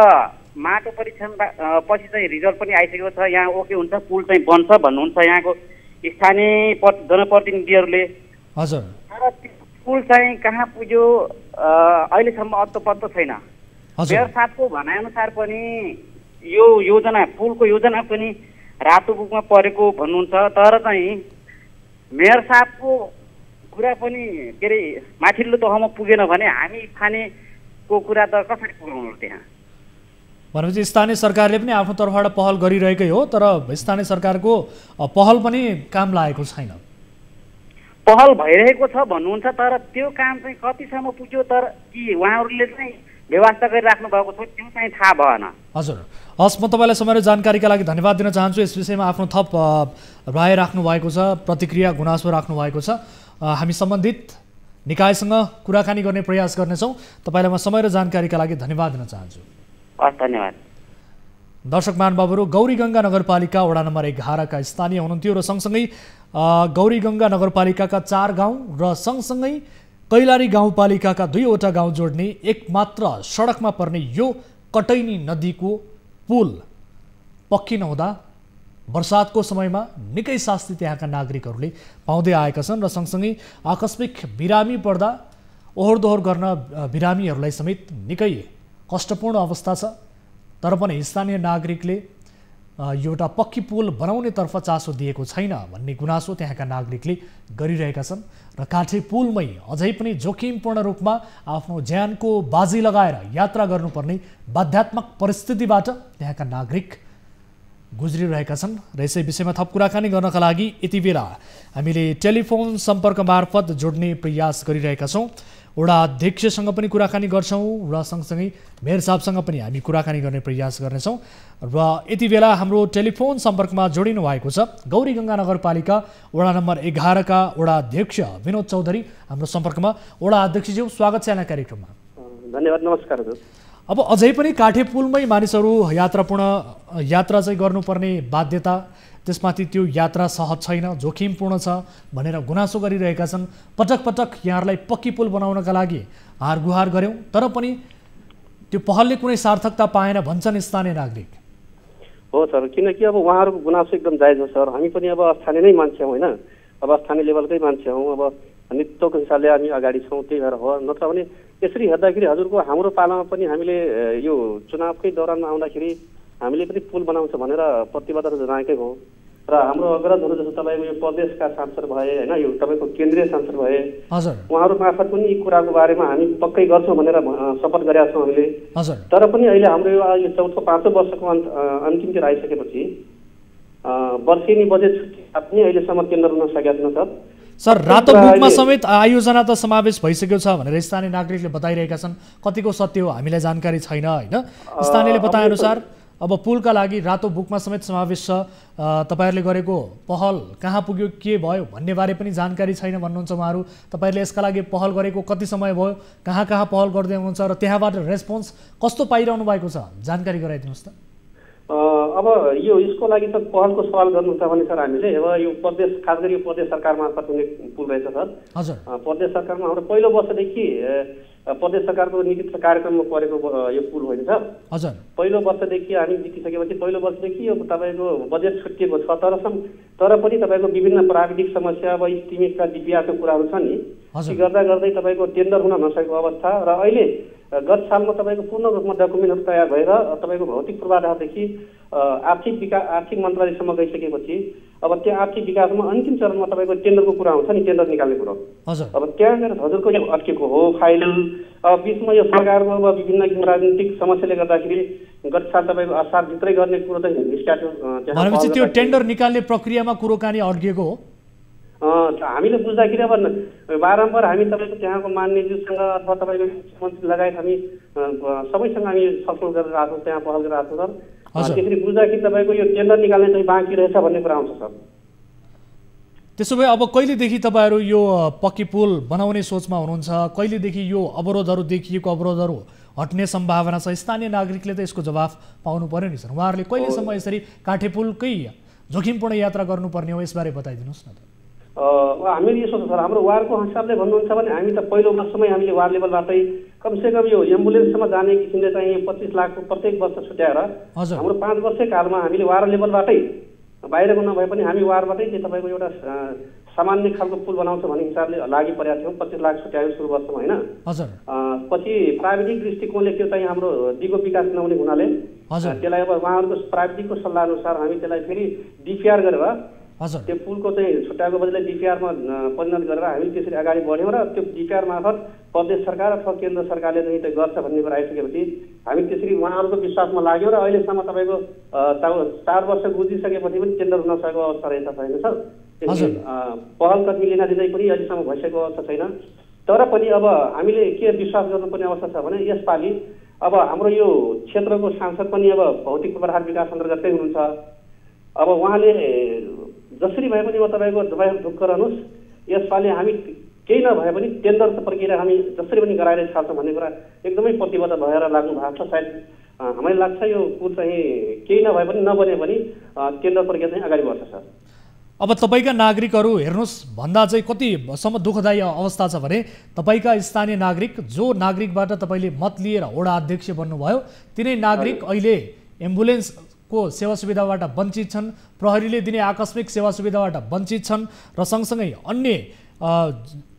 माटो परीक्षण पछि चाहिँ रिजल्ट पनि आइसकेको छ। यहाँ ओके हुन्छ, पुल चाहिँ बन्छ भन्नुहुन्छ यहाँको स्थानीय जनप्रतिनिधिहरूले। हजुर, तर पुल चाहिँ कहाँ पुग्यो अहिलेसम्म अत्तो पत्तो छैन। मेयर साहबको भनाइअनुसार पनि यो योजना, पुलको योजना पनि रातो बुकमा परेको भन्नुहुन्छ। तर चाहिँ मेयर साहबको कुरा पनि के अरे माथिल्लो तहमा पुगेन भने हामी खानेको कुरा त कसरी पुगाउनु त्यहाँ? भनेपछि स्थानीय सरकारले पनि आफ्नो तर्फबाट पहल गरिरहेकै हो, तर स्थानीय सरकारको पहल पनि काम लागेको छैन। पहल भइरहेको छ भन्नुहुन्छ, तर त्यो काम चाहिँ कतिसम्म पुग्यो तर कि उहाँहरूले चाहिँ व्यवस्था गरिराख्नु भएको छ त्यो चाहिँ थाहा भएन। हजुर, हस्, म तपाईँलाई समय र जानकारीका लागि धन्यवाद दिन चाहन्छु। यस विषयमा आफ्नो थप राय राख्नु भएको छ, प्रतिक्रिया गुनासो राख्नु भएको छ। हामी सम्बन्धित निकायसँग कुराकानी गर्ने प्रयास गर्नेछौँ। तपाईँलाई म समय र जानकारीका लागि धन्यवाद दिन चाहन्छु। हस्, धन्यवाद। दर्शक महानुभावहरू, गौरीगङ्गा नगरपालिका वडा नम्बर 11 का स्थानीय हुनुहुन्थ्यो र सँगसँगै गौरीगङ्गा नगरपालिकाका 4 गाउँ र सँगसँगै कैलाली गाउँपालिकाका 2वटा गाउँ जोड्ने एकमात्र सडकमा पर्ने यो कटैनी नदीको पुल पक्की नहुँदा वर्षातको समयमा निकै शास्ति त्यहाँका नागरिकहरूले पाउँदै आएका छन् र सँगसँगै आकस्मिक बिरामी पर्दा ओहोर दोहोर गर्न बिरामीहरूलाई समेत निकै कष्टपूर्ण अवस्था छ। तर पनि स्थानीय नागरिकले एउटा पक्की पुल बनाउनेतर्फ चासो दिएको छैन भन्ने गुनासो त्यहाँका नागरिकले गरिरहेका छन् र काठे पुलमै अझै पनि जोखिमपूर्ण रूपमा आफ्नो ज्यानको बाजी लगाएर यात्रा गर्नुपर्ने बाध्यात्मक परिस्थितिबाट त्यहाँका नागरिक गुज्रिरहेका छन् र यसै विषयमा थप कुराकानी गर्नका लागि यति बेला हामीले टेलिफोन सम्पर्क मार्फत जोड्ने प्रयास गरिरहेका छौँ। वडा अध्यक्षसँग पनि कुराकानी गर्छौँ र सँगसँगै मेयर साहबसँग पनि हामी कुराकानी गर्ने प्रयास गर्नेछौँ र यति बेला हाम्रो टेलिफोन सम्पर्कमा जोडिनु भएको छ गौरीगङ्गा नगरपालिका वडा नम्बर 11 का वडा अध्यक्ष विनोद चौधरी हाम्रो सम्पर्कमा। वडा अध्यक्षज्यू, स्वागत छ यहाँ कार्यक्रममा। धन्यवाद, नमस्कार हजुर। अब अझै पनि काठे पुलमै मानिसहरू यात्रा चाहिँ गर्नुपर्ने बाध्यता, त्यसमाथि त्यो यात्रा सहज छैन, जोखिमपूर्ण छ भनेर गुनासो गरिरहेका छन्। पटक पटक यहाँहरूलाई पक्की पुल बनाउनका लागि हारगुहार गऱ्यौँ, तर पनि त्यो पहलले कुनै सार्थकता पाएन भन्छन् स्थानीय नागरिक। हो सर, किनकि अब उहाँहरूको गुनासो एकदम जायज हो सर। हामी पनि अब स्थानीय नै मान्छे हौँ होइन, अब स्थानीय लेभलकै मान्छे हौँ, अब नेतृत्वको हिसाबले हामी अगाडि छौँ, त्यही भएर हो। नत्र भने यसरी हेर्दाखेरि हजुरको हाम्रो पालामा पनि हामीले यो चुनावकै दौरानमा आउँदाखेरि हामीले पनि पुल बनाउँछ भनेर प्रतिबद्धता जनाएकै हो र हाम्रो अग्रजहरू जस्तो तपाईँको यो प्रदेशका सांसद भए होइन, यो तपाईँको केन्द्रीय सांसद भए, उहाँहरू मार्फत पनि यी कुराको बारेमा हामी पक्कै गर्छौँ भनेर शपथ गरेका छौँ हामीले। तर पनि अहिले हाम्रो यो चौथो 5औं वर्षको अन्तिमतिर आइसकेपछि वर्षेनी बजेट छुट्टी पनि अहिलेसम्म टेन्डर हुन सकेका छैन सर। रातो बुकमा समेत आयोजना त समावेश भइसकेको छ भनेर स्थानीय नागरिकले बताइरहेका छन्। कतिको सत्य हो हामीलाई जानकारी छैन होइन। स्थानीयले बताएअनुसार अब पुलका लागि रातो बुकमा समेत समावेश छ। तपाईँहरूले गरेको पहल कहाँ पुग्यो, के भयो भन्ने बारे पनि जानकारी छैन भन्नुहुन्छ उहाँहरू। तपाईँहरूले यसका लागि पहल गरेको कति समय भयो, कहाँ कहाँ पहल गर्दै हुनुहुन्छ र त्यहाँबाट रेस्पोन्स कस्तो पाइरहनु भएको छ, जानकारी गराइदिनुहोस् त। अब यसको लागि त पहलको सवाल गर्नुहुन्छ भने सर हामीले अब यो प्रदेश, खास गरी यो प्रदेश सरकार मार्फत हुने पुल रहेछ सर। हजुर, प्रदेश सरकारमा हाम्रो पहिलो वर्षदेखि प्रदेश सरकारको नीति कार्यक्रममा परेको यो पुल होइन सर। हजुर, पहिलो वर्षदेखि हामी जितिसकेपछि पहिलो वर्षदेखि यो तपाईँको बजेट छुट्टिएको छ, तर पनि तपाईँको विभिन्न प्राविधिक समस्या अब इस्टिमेटका डिपिआरको कुराहरू छ नि, ती गर्दा गर्दै तपाईँको टेन्डर हुन नसकेको अवस्था र अहिले गत सालमा तपाईँको पूर्ण रूपमा डकुमेन्टहरू तयार भएर तपाईँको भौतिक पूर्वाधारदेखि आर्थिक मन्त्रालयसम्म गइसकेपछि अब त्यो आर्थिक विकासमा अन्तिम चरणमा तपाईँको टेन्डरको कुरा हुन्छ नि, टेन्डर निकाल्ने कुरो। अब त्यहाँ गएर हजुरको यो अड्केको हो फाइल। बिचमा यो सरकारमा अब विभिन्न राजनीतिक समस्याले गर्दाखेरि गत साल तपाईँको असारभित्रै गर्ने कुरो चाहिँ निस्क्यायो। भनेपछि त्यो टेन्डर निकाल्ने प्रक्रियामा कुरोकानी अड्किएको हो। हामीले बुझ्दाखेरि अब बारम्बार हामी तपाईँको त्यहाँको मान्यज्यूसँग अथवा तपाईँको मन्त्री लगायत हामी सबैसँग हामी छलफल गरेर आएको छौँ, त्यहाँ पहल गरेर आएको छौँ सर। त्यसरी बुझ्दाखेरि तपाईँको यो टेन्डर निकाल्ने चाहिँ बाँकी रहेछ भन्ने कुरा आउँछ सर। त्यसो भए अब कहिलेदेखि तपाईँहरू यो पक्की पुल बनाउने सोचमा हुनुहुन्छ, कहिलेदेखि यो अवरोधहरू देखिएको अवरोधहरू हट्ने सम्भावना छ? स्थानीय नागरिकले त यसको जवाफ पाउनु पर्यो नि सर। उहाँहरूले कहिलेसम्म यसरी काठे पुलकै जोखिमपूर्ण यात्रा गर्नुपर्ने हो, यसबारे बताइदिनुहोस् न त। हामीले यसो सर, हाम्रो वार्डको हिसाबले भन्नुहुन्छ भने हामी त पहिलो वर्षमै हामीले वार्ड लेभलबाटै कमसेकम यो एम्बुलेन्ससम्म जाने किसिमले चाहिँ 25 लाखको प्रत्येक वर्ष छुट्याएर हाम्रो 5 वर्षै कालमा हामीले वार्ड लेभलबाटै बाहिरको नभए पनि हामी वार्डबाटै चाहिँ तपाईँको एउटा सामान्य खालको पुल बनाउँछ भन्ने हिसाबले लागि परेका थियौँ। 25 लाख छुट्यायौँ सुरु वर्षमा होइन। पछि प्राविधिक दृष्टिकोणले त्यो चाहिँ हाम्रो दिगो विकास नहुने हुनाले त्यसलाई अब उहाँहरूको प्राविधिकको सल्लाह अनुसार हामी त्यसलाई फेरि डिपिआर गरेर हजुर त्यो पुलको चाहिँ छुट्याएको बदले डिपिआरमा परिणत गरेर हामी त्यसरी अगाडि बढ्यौँ र त्यो डिपिआर मार्फत प्रदेश सरकार अथवा केन्द्र सरकारले चाहिँ त्यो गर्छ भन्ने कुरा आइसकेपछि हामी त्यसरी उहाँहरूको विश्वासमा लाग्यौँ र अहिलेसम्म तपाईँको 4 वर्ष गुजिसकेपछि पनि टेन्डर हुन सकेको अवस्था रहेछ छैन सर। त्यसरी पहल कदमी लिन दिँदै पनि अहिलेसम्म भइसकेको अवस्था छैन। तर पनि अब हामीले के विश्वास गर्नुपर्ने अवस्था छ भने यसपालि अब हाम्रो यो क्षेत्रको सांसद पनि अब भौतिक पूर्वाधार विकास अन्तर्गतकै हुनुहुन्छ। अब उहाँले जसरी भए पनि तपाईँको दबाई ढुक्क रहनुहोस्, यसपालि हामी केही नभए पनि टेन्डर प्रक्रिया हामी जसरी पनि गराएर छाल्छौँ भन्ने कुरा एकदमै प्रतिबद्ध भएर लाग्नु भएको छ। सायद हामीलाई लाग्छ यो पुल चाहिँ केही नभए पनि नबने पनि टेन्डर प्रक्रिया चाहिँ अगाडि बढ्छ सर। अब तपाईँका नागरिकहरू हेर्नुहोस् भन्दा चाहिँ कतिसम्म दुःखदायी अवस्था छ भने तपाईँका स्थानीय नागरिक जो नागरिकबाट तपाईँले मत लिएर वडा अध्यक्ष बन्नुभयो तिनै नागरिक अहिले एम्बुलेन्सको सेवा सुविधाबाट वञ्चित छन्, प्रहरीले दिने आकस्मिक सेवा सुविधाबाट वञ्चित छन् र सँगसँगै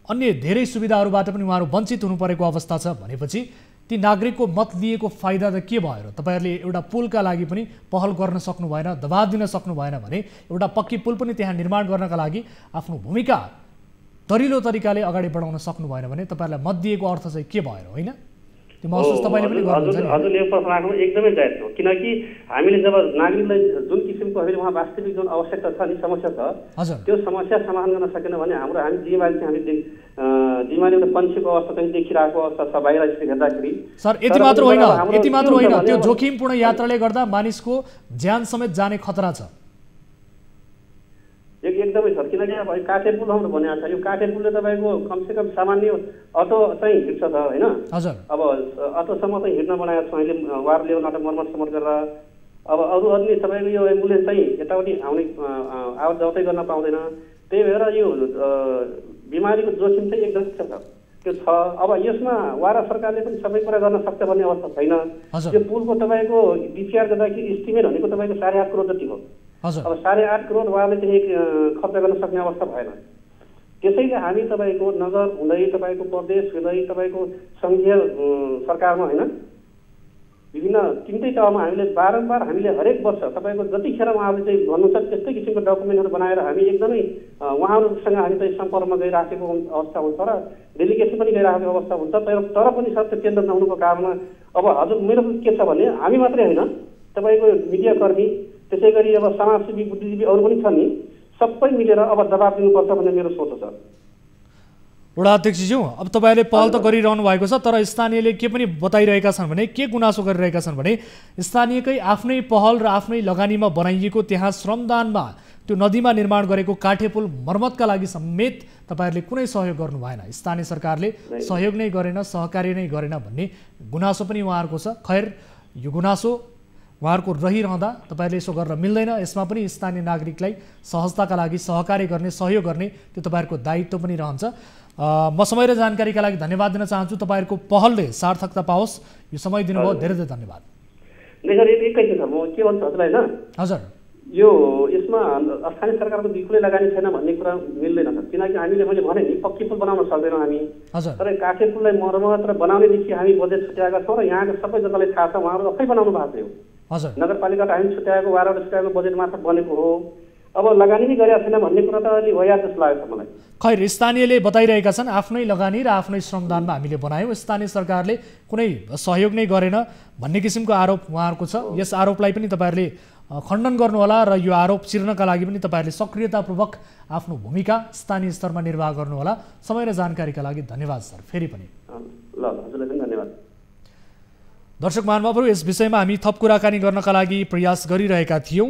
अन्य धेरै सुविधाहरूबाट पनि उहाँहरू वञ्चित हुनु परेको अवस्था छ भनेपछि ती नागरिकको मत लिएको फाइदा त के भयो र? तपाईँहरूले एउटा पुलका लागि पनि पहल गर्न सक्नु भएन, दबाब दिन सक्नु भएन भने एउटा पक्की पुल पनि त्यहाँ निर्माण गर्नका लागि आफ्नो भूमिका दरिलो तरिकाले अगाडि बढाउन सक्नु भएन भने तपाईँहरूलाई मत दिएको अर्थ चाहिँ के भयो र? होइन त्यो महसुस तपाईँले पनि गर्नुहुन्छ नि? हजुरले यो प्रश्न राख्नु एकदमै जायज हो, किनकि हामीले जब नागरिकलाई जुन किसिमको अहिले उहाँ वास्तविक जुन आवश्यकता छ नि समस्या छ त्यो समस्या समाधान गर्न सकेन भने हामी जिम्मेवारी चाहिँ जिम्मेवारी एउटा पन्छेको अवस्था चाहिँ देखिरहेको अवस्था छ बाहिर हेर्दाखेरि। सर यति मात्र होइन त्यो जोखिमपूर्ण यात्राले गर्दा मानिसको ज्यान समेत जाने खतरा छ। एकदमै सर, किनकि अब काठे पुल हाम्रो बनाएको छ, यो काठे पुलले तपाईँको कमसेकम सामान्य अटो चाहिँ हिँड्छ त होइन। अब अटोसम्म चाहिँ हिँड्न बनाएको छ अहिले वारले उनीहरूलाई मर्मत गरेर। अब अरू अन्य तपाईँको यो एम्बुलेन्स चाहिँ यताउति आउने आवत जावतै गर्न पाउँदैन, त्यही भएर यो बिमारीको जोखिम चाहिँ एकदम त्यो छ। अब यसमा वारा सरकारले पनि सबै कुरा गर्न सक्छ भन्ने अवस्था छैन। यो पुलको तपाईँको डिपिआर गर्दाखेरि इस्टिमेट भनेको तपाईँको 8.5 करोड जति हो। अब 8.5 करोड उहाँले चाहिँ खर्च गर्न सक्ने अवस्था भएन। त्यसैले हामी तपाईँको नगर हुँदै तपाईँको प्रदेश हुँदै तपाईँको सङ्घीय सरकारमा होइन विभिन्न 3टै तहमा हामीले बारम्बार हामीले हरेक वर्ष तपाईँको जतिखेर उहाँहरूले चाहिँ भन्नुहुन्छ त्यस्तै किसिमको डकुमेन्टहरू बनाएर हामी एकदमै उहाँहरूसँग हामी चाहिँ सम्पर्कमा गइराखेको अवस्था हुन्छ र डेलिगेसन पनि गइराखेको अवस्था हुन्छ। तर पनि सर त्यो केन्द्र नहुनुको कारणमा अब हजुर मेरो के छ भने हामी मात्रै होइन तपाईँको मिडियाकर्मी त्यसै गरी अब समाजसेवी बुद्धिजीवी अरू पनि छन् नि, सबै मिलेर अब दबाब दिनुपर्छ भन्ने मेरो सोच छ। वडा अध्यक्षज्यू अब तपाईँहरूले पहल त गरिरहनु भएको छ, तर स्थानीयले के पनि बताइरहेका छन् भने के गुनासो गरिरहेका छन् भने स्थानीयकै आफ्नै पहल र आफ्नै लगानीमा बनाइएको त्यहाँ श्रमदानमा त्यो नदीमा निर्माण गरेको काठे पुल मर्मतका लागि समेत तपाईँहरूले कुनै सहयोग गर्नु भएन, स्थानीय सरकारले सहयोग नै गरेन, सहकार्य नै गरेन भन्ने गुनासो पनि उहाँहरूको छ। खैर यो गुनासो उहाँहरूको रहिरहँदा तपाईँहरूले यसो गरेर मिल्दैन, यसमा पनि स्थानीय नागरिकलाई सहजताका लागि सहकार्य गर्ने सहयोग गर्ने त्यो तपाईँहरूको दायित्व पनि रहन्छ। म समय र जानकारीका लागि धन्यवाद दिन चाहन्छु। तपाईँहरूको पहलले सार्थकता पाओस्, यो समय दिनुभयो, धेरै धेरै धन्यवाद। एकैछिन म के भन्छु हजुरलाई होइन, हजुर यो यसमा स्थानीय सरकारको बिल्कुलै लगानी छैन भन्ने कुरा मिल्दैन सर, किनकि हामीले मैले भने नि पक्की पुल बनाउन सक्दैनौँ हामी, तर काठे पुललाई मर्मत र बनाउनेदेखि हामी बजेट छुट्याएका छौँ र यहाँको सबै जनतालाई थाहा छ उहाँहरू आफै बनाउनु भएको थियो। नगरपालिकाबाट हामी छुट्याएको 12वटा छुट्याएको बजेट मार्फत बनेको हो। अब लगानी नै गरेका छैन भन्ने कुरा त अलि भइया जस्तो लाग्छ मलाई। खैर स्थानीयले बताइरहेका छन् आफ्नै लगानी र आफ्नै श्रमदानमा हामीले बनायौँ, स्थानीय सरकारले कुनै सहयोग नै गरेन भन्ने किसिमको आरोप उहाँहरूको छ। यस आरोपलाई पनि तपाईँहरूले खण्डन गर्नुहोला र यो आरोप चिर्नका लागि पनि तपाईँहरूले सक्रियतापूर्वक आफ्नो भूमिका स्थानीय स्तरमा निर्वाह गर्नुहोला। समय र जानकारीका लागि धन्यवाद सर, फेरि पनि ल हजुरलाई पनि धन्यवाद। दर्शक महानुभावहरू, यस विषयमा हामी थप कुराकानी गर्नका लागि प्रयास गरिरहेका थियौँ।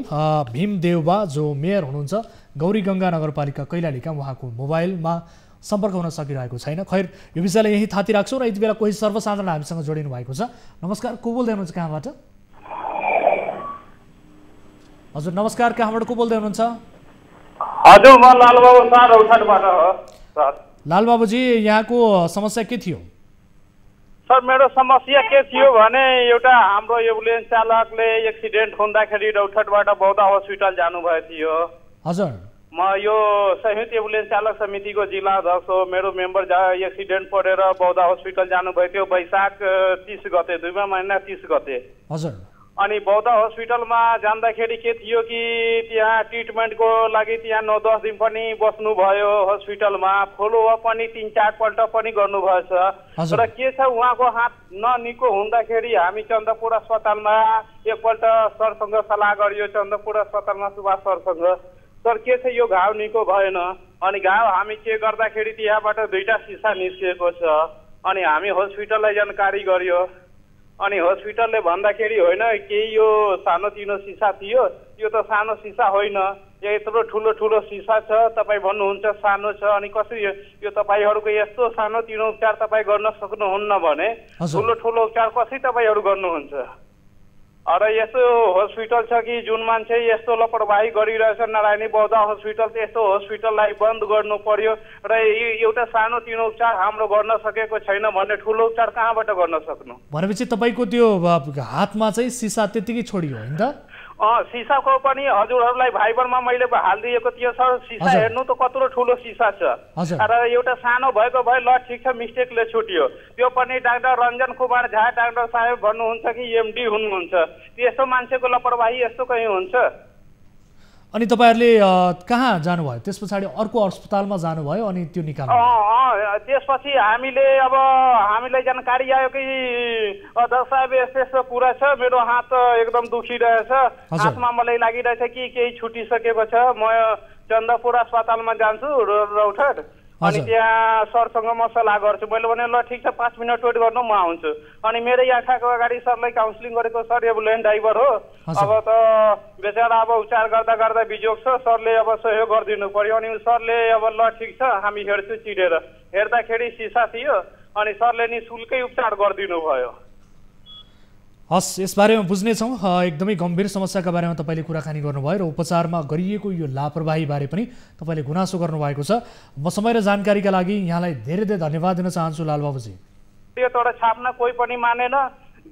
भीम देउबा जो मेयर हुनुहुन्छ गौरीगङ्गा नगरपालिका कैलालीका, उहाँको मोबाइलमा सम्पर्क हुन सकिरहेको छैन। खैर यो विषयलाई यही थाती राख्छौँ र यति बेला कोही सर्वसाधारण हामीसँग जोडिनु भएको छ। नमस्कार, को बोल्दै हुनुहुन्छ, कहाँबाट? हजुर नमस्कार, कहाँबाट को बोल्दै हुनुहुन्छ? हजुर म लालबाबु सर रौतहटबाट हो सर। लालबाबुजी यहाँको समस्या के थियो? सर मेरो समस्या के थियो भने एउटा हाम्रो एम्बुलेन्स चालकले एक्सिडेन्ट हुँदाखेरि रौतहटबाट बौद्ध हस्पिटल जानुभएको थियो। हजुर म यो संयुक्त एम्बुलेन्स चालक समितिको जिल्ला अध्यक्ष हो। मेरो मेम्बर एक्सिडेन्ट परेर बौद्ध हस्पिटल जानुभएको थियो वैशाख 30 गते, 2 महिना 30 गते। हजुर अनि बौद्ध हस्पिटलमा जाँदाखेरि के थियो कि त्यहाँ ट्रिटमेन्टको लागि त्यहाँ 9-10 दिन पनि बस्नुभयो हस्पिटलमा, फलोअप पनि 3-4 पल्ट पनि गर्नुभएछ। र के छ उहाँको हात ननिको हुँदाखेरि हामी चन्दपुर अस्पतालमा एकपल्ट सरसँग सल्लाह गरियो, चन्दपुर अस्पतालमा सुभाष सरसँग। सर के छ यो घाउ निको भएन, अनि घाउ हामी के गर्दाखेरि त्यहाँबाट 2टा सिसा निस्किएको छ। अनि हामी हस्पिटललाई जानकारी गरियो, अनि हस्पिटलले भन्दाखेरि होइन केही यो सानोतिनो सिसा थियो, यो त सानो सिसा होइन, यत्रो ठुलो ठुलो सिसा छ, तपाईँ भन्नुहुन्छ सानो छ, अनि कसरी यो तपाईँहरूको यस्तो सानोतिनो उपचार तपाईँ गर्न सक्नुहुन्न भने ठुलो ठुलो उपचार कसरी तपाईँहरू गर्नुहुन्छ? र यस्तो हस्पिटल छ कि जुन मान्छे यस्तो लापरवाही गरिरहेछ, नारायणी बौद्ध हस्पिटल, त्यस्तो हस्पिटललाई बन्द गर्नु पर्यो र एउटा सानोतिनो उपचार हाम्रो गर्न सकेको छैन भने ठुलो उपचार कहाँबाट गर्न सक्नु? भनेपछि तपाईँको त्यो हातमा चाहिँ सिसा त्यतिकै छोडियो होइन त? सिसाको पनि हजुरहरूलाई भाइबरमा मैले हालिदिएको थियो सर। सिसा हेर्नु त कत्रो ठुलो सिसा छ, र एउटा सानो भएको भए ल ठिक छ मिस्टेकले छुट्यो। त्यो पनि डाक्टर रञ्जन कुमार झा डाक्टर साहेब भन्नुहुन्छ कि एमडी हुनुहुन्छ, त्यस्तो मान्छेको लापरवाही यस्तो कहीँ हुन्छ? अनि तपाईँहरूले कहाँ जानुभयो? त्यस पछाडि अर्को अस्पतालमा जानुभयो अनि त्यो निकाल्नु? त्यसपछि हामीलाई जानकारी आयो कि अध्यक्ष साहेब यस्तो यस्तो कुरा छ, मेरो हात एकदम दुखिरहेछ, हातमा मलाई लागिरहेछ कि केही छुटिसकेको छ, म चन्दपुर अस्पतालमा जान्छु रौतहट, अनि त्यहाँ सरसँग म सल्लाह गर्छु। मैले भने ल ठिक छ 5 मिनट वेट गर्नु, म आउँछु। अनि मेरै आँखाको अगाडि सरलाई काउन्सिलिङ गरेको, सर एम्बुलेन्स ड्राइभर हो, अब त बेचारा अब उपचार गर्दा गर्दा बिजोग छ, सरले अब सहयोग गरिदिनु पर्यो। अनि सरले अब ल ठिक छ हामी हेर्छु चिरेर, हेर्दाखेरि सिसा थियो, अनि सरले नि शुल्कै उपचार गरिदिनु भयो। हस्, यसबारेमा बुझ्नेछौँ। एकदमै गम्भीर समस्याका बारेमा तपाईँले कुराकानी गर्नुभयो र उपचारमा गरिएको यो लापरवाहीबारे पनि तपाईँले गुनासो गर्नुभएको छ। म समय र जानकारीका लागि यहाँलाई धेरै धेरै धन्यवाद दिन चाहन्छु लालबाबुजी। यो एउटा छाप्न कोही पनि मानेन,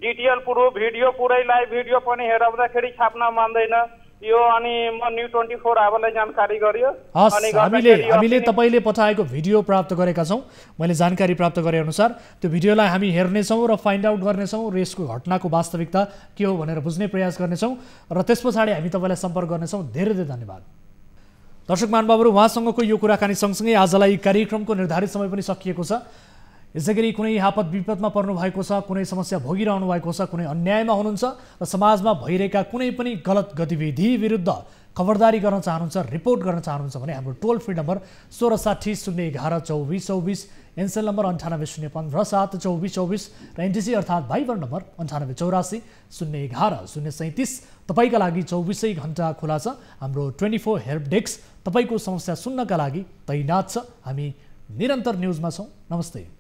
डिटेल पुरो भिडियो पुरै लाइभ भिडियो पनि हेराउँदाखेरि छाप्न मान्दैन यो, अनि म न्यू 24 आवर्सलाई जानकारी गरियो। हामीले तपाईँले पठाएको भिडियो प्राप्त गरेका छौँ, मैले जानकारी प्राप्त गरे अनुसार त्यो भिडियोलाई हामी हेर्नेछौँ र फाइन्ड आउट गर्नेछौँ र यसको घटनाको वास्तविकता के हो भनेर बुझ्ने प्रयास गर्नेछौँ र त्यस पछाडि हामी तपाईँलाई सम्पर्क गर्नेछौँ। धेरै धेरै धन्यवाद। दर्शक महानुभावहरू, उहाँसँगको यो कुराकानी सँगसँगै आजलाई कार्यक्रमको निर्धारित समय पनि सकिएको छ। यसै गरी कुनै आपद विपदमा पर्नु भएको छ, कुनै समस्या भोगिरहनु भएको छ, कुनै अन्यायमा हुनुहुन्छ र समाजमा भइरहेका कुनै पनि गलत गतिविधि विरुद्ध खबरदारी गर्न चाहनुहुन्छ, रिपोर्ट गर्न चाहनुहुन्छ भने हाम्रो टोल फ्री नम्बर 1660 011 2424, एनसेल नम्बर 98 015 7 2424 र एनटिसी अर्थात् भाइबर नम्बर 98 84 011 037 तपाईँका लागि 24 घण्टा खुला छ। हाम्रो 24 हेल्प डेस्क तपाईँको समस्या सुन्नका लागि तैनात छ। हामी निरन्तर न्युजमा छौँ। नमस्ते।